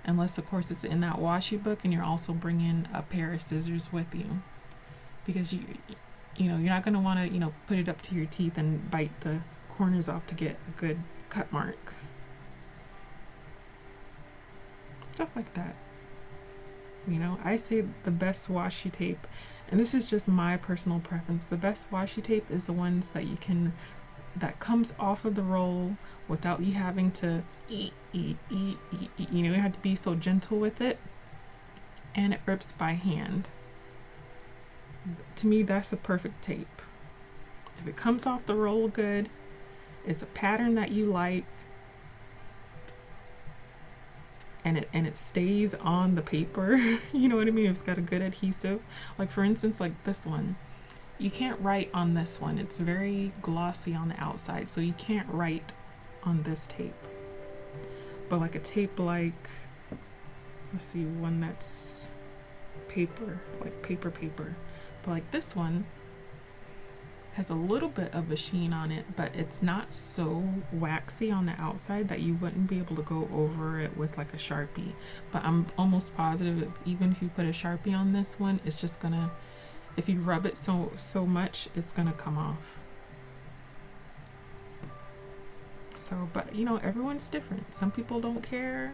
unless of course it's in that washi book and you're also bringing a pair of scissors with you, because you know, you're not going to want to, you know, put it up to your teeth and bite the corners off to get a good cut mark. Stuff like that. You know, I say the best washi tape, and this is just my personal preference, the best washi tape is the ones that you can, that comes off of the roll without you having to you know, you have to be so gentle with it, and it rips by hand. To me, that's the perfect tape. If it comes off the roll good, it's a pattern that you like, and it stays on the paper, you know what I mean? It's got a good adhesive. Like for instance, like this one, you can't write on this one. It's very glossy on the outside, so you can't write on this tape. But like a tape like, let's see, one that's paper, like paper. But like this one has a little bit of a sheen on it, but it's not so waxy on the outside that you wouldn't be able to go over it with like a Sharpie. But I'm almost positive that even if you put a Sharpie on this one, it's just gonna, if you rub it so much, it's gonna come off. So, but you know, everyone's different. Some people don't care,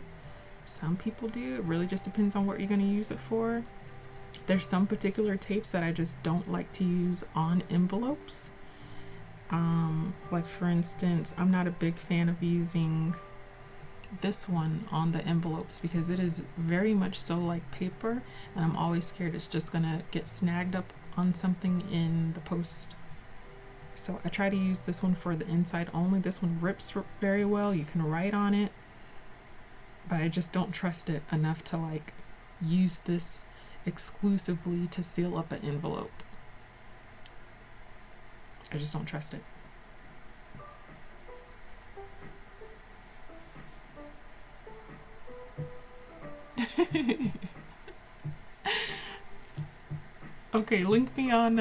some people do. It really just depends on what you're gonna use it for. There's some particular tapes that I just don't like to use on envelopes. Like for instance, I'm not a big fan of using this one on the envelopes because it is very much so like paper, and I'm always scared it's just gonna get snagged up on something in the post. So I try to use this one for the inside only. This one rips very well. You can write on it, but I just don't trust it enough to like use this exclusively to seal up an envelope. I just don't trust it. Okay, link me on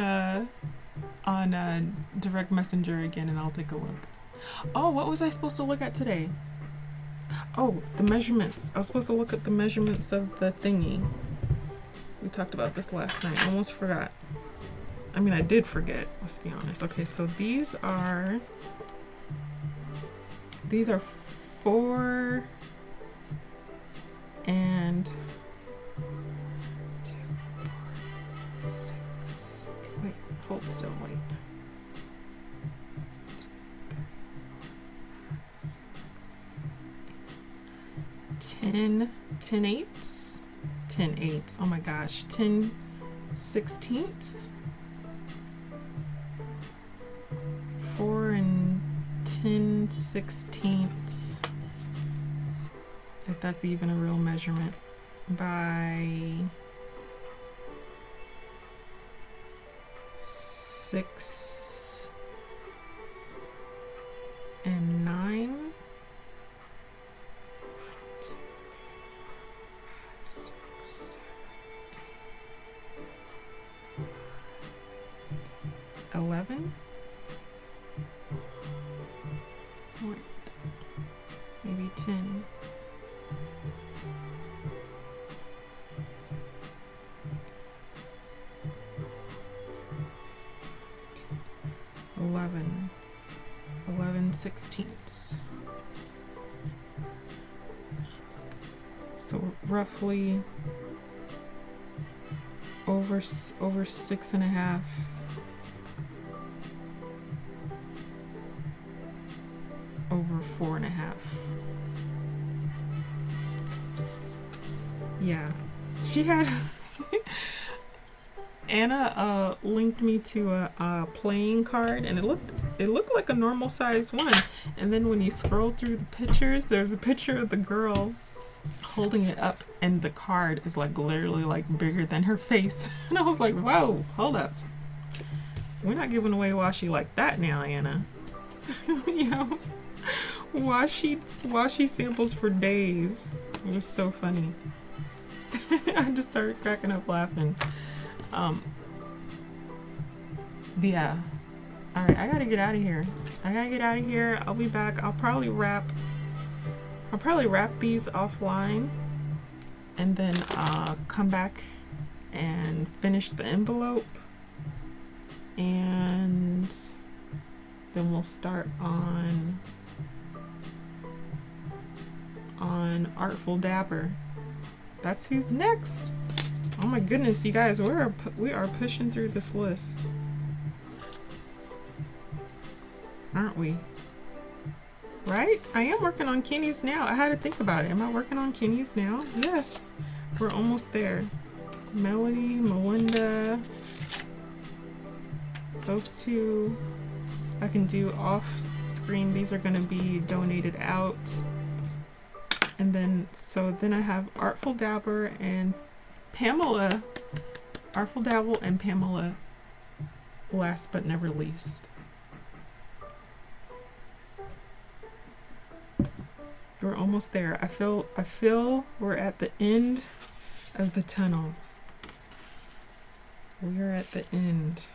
direct messenger again and I'll take a look. Oh, what was I supposed to look at today? Oh, the measurements. I was supposed to look at the measurements of the thingy. We talked about this last night. I almost forgot. I mean, I did forget, let's be honest. Okay, so these are 4 and 2, 4, 6. Wait, hold still, wait. 10 eighths. 10 eighths, oh my gosh, 10 sixteenths, 4 and 10 sixteenths, if that's even a real measurement, by 6 and 9. 11? Wait, maybe 10. 9/16. So roughly over 6.5. Over 4.5. Yeah, she had Anna linked me to a playing card, and it looked like a normal size one. And then when you scroll through the pictures, there's a picture of the girl holding it up, and the card is like literally like bigger than her face. And I was like, whoa, hold up. We're not giving away washi like that now, Anna. You know, washi samples for days. It was so funny. I just started cracking up laughing. Yeah. Alright, I gotta get out of here. I'll be back. I'll probably wrap these offline and then come back and finish the envelope, and then we'll start on Artful Dabber. That's who's next. Oh my goodness, you guys, we are pushing through this list, aren't we? Right? I am working on Kenny's now. I had to think about it. Am I working on Kenny's now? Yes, we're almost there. Melody, Melinda, those two I can do off screen. These are going to be donated out. And then, so then I have Artful Dabber and Pamela. Artful Dabble and Pamela, last but never least. We're almost there. I feel we're at the end of the tunnel. We are at the end.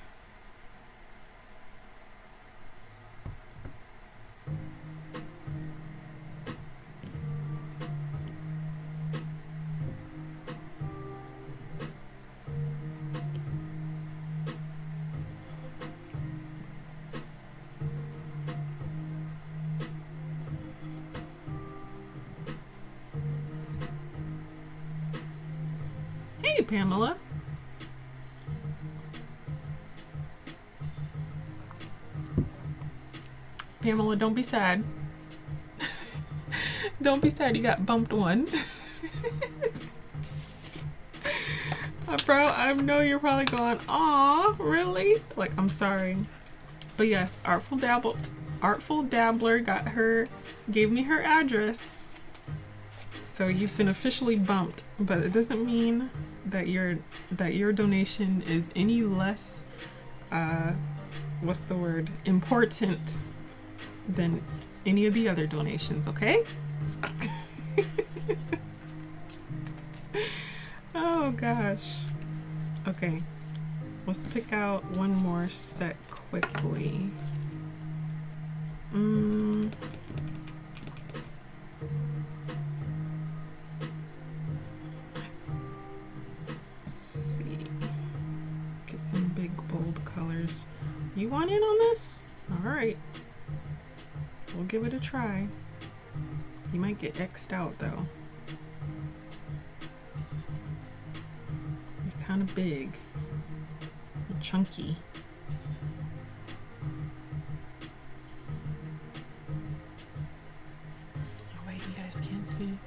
Hey, Pamela. Pamela, don't be sad. Don't be sad you got bumped one. I know you're probably going, aw, really? Like, I'm sorry. But yes, Artful Dabbler gave me her address. So you've been officially bumped, but it doesn't mean that your donation is any less what's the word, important than any of the other donations, okay? Oh gosh. Okay, let's pick out one more set quickly. You want in on this? Alright. We'll give it a try. You might get X'd out though. You're kind of big and chunky. Oh wait, you guys can't see.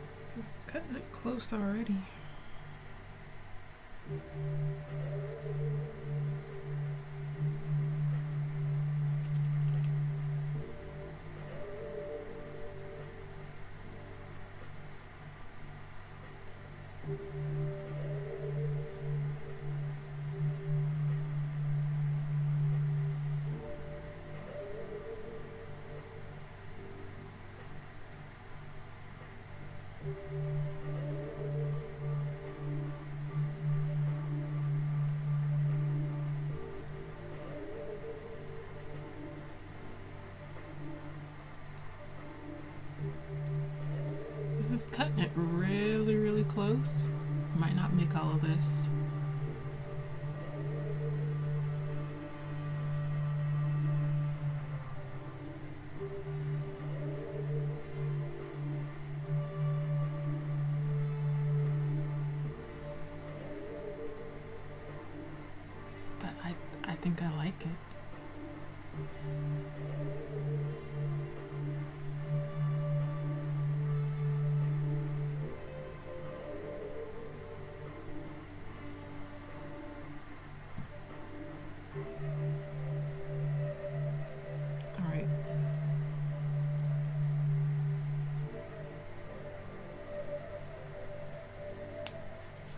This is cutting it close already. This is cutting it really, really close. I might not make all of this. But I think I like it.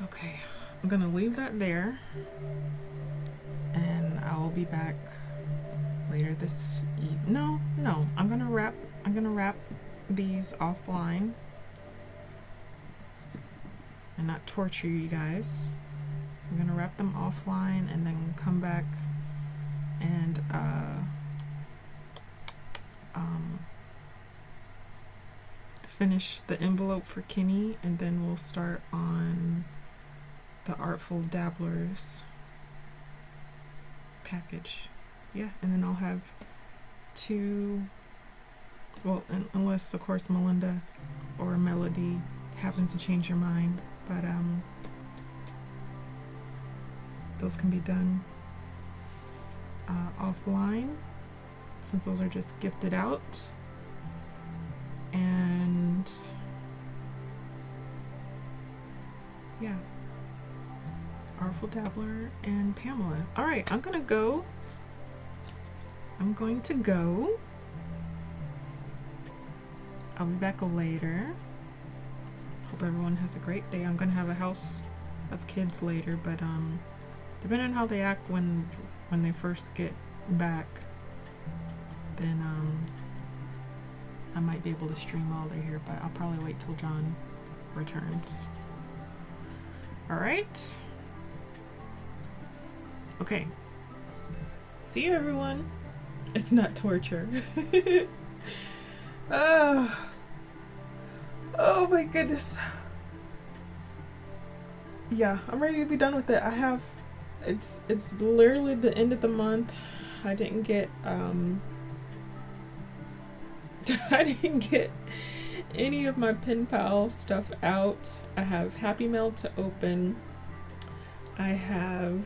Okay, I'm gonna leave that there, and I will be back later this no, I'm gonna wrap these offline and not torture you guys. I'm gonna wrap them offline and then come back and finish the envelope for Kenny, and then we'll start on the Artful Dabblers package. Yeah, and then I'll have two, well, unless of course Melinda or Melody happens to change your mind, but those can be done offline, since those are just gifted out. And yeah, Artful Dabbler and Pamela. All right, I'm going to go. I'll be back later. Hope everyone has a great day. I'm going to have a house of kids later, but depending on how they act when they first get back, then I might be able to stream while they're here, but I'll probably wait till John returns. All right. Okay. See you, everyone. It's not torture. Oh my goodness. Yeah, I'm ready to be done with it. It's literally the end of the month. I didn't get any of my pen pal stuff out. I have Happy Mail to open. I have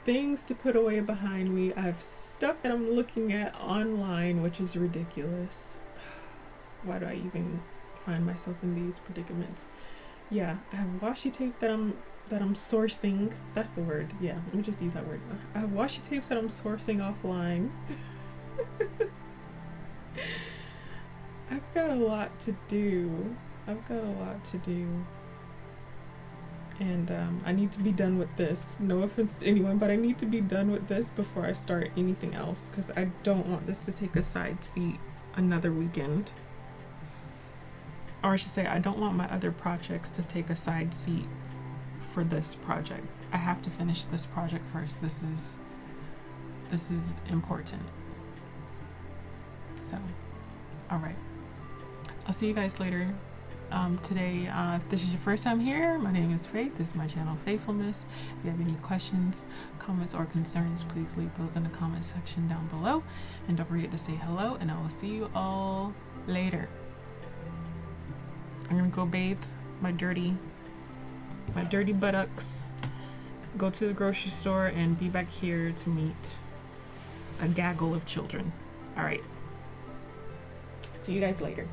things to put away behind me. I have stuff that I'm looking at online, which is ridiculous. Why do I even find myself in these predicaments? Yeah, I have washi tape that I'm sourcing. That's the word. Yeah, let me just use that word. I have washi tapes that I'm sourcing offline. I've got a lot to do. And I need to be done with this. No offense to anyone, but I need to be done with this before I start anything else, because I don't want this to take a side seat another weekend. Or I should say, I don't want my other projects to take a side seat for this project. I have to finish this project first. This is important. So, all right. I'll see you guys later. Today, if this is your first time here, my name is Faith. This is my channel, Faithfulness. If you have any questions, comments, or concerns, please leave those in the comment section down below. And don't forget to say hello, and I will see you all later. I'm gonna go bathe my dirty buttocks go to the grocery store and be back here to meet a gaggle of children. All right. See you guys later.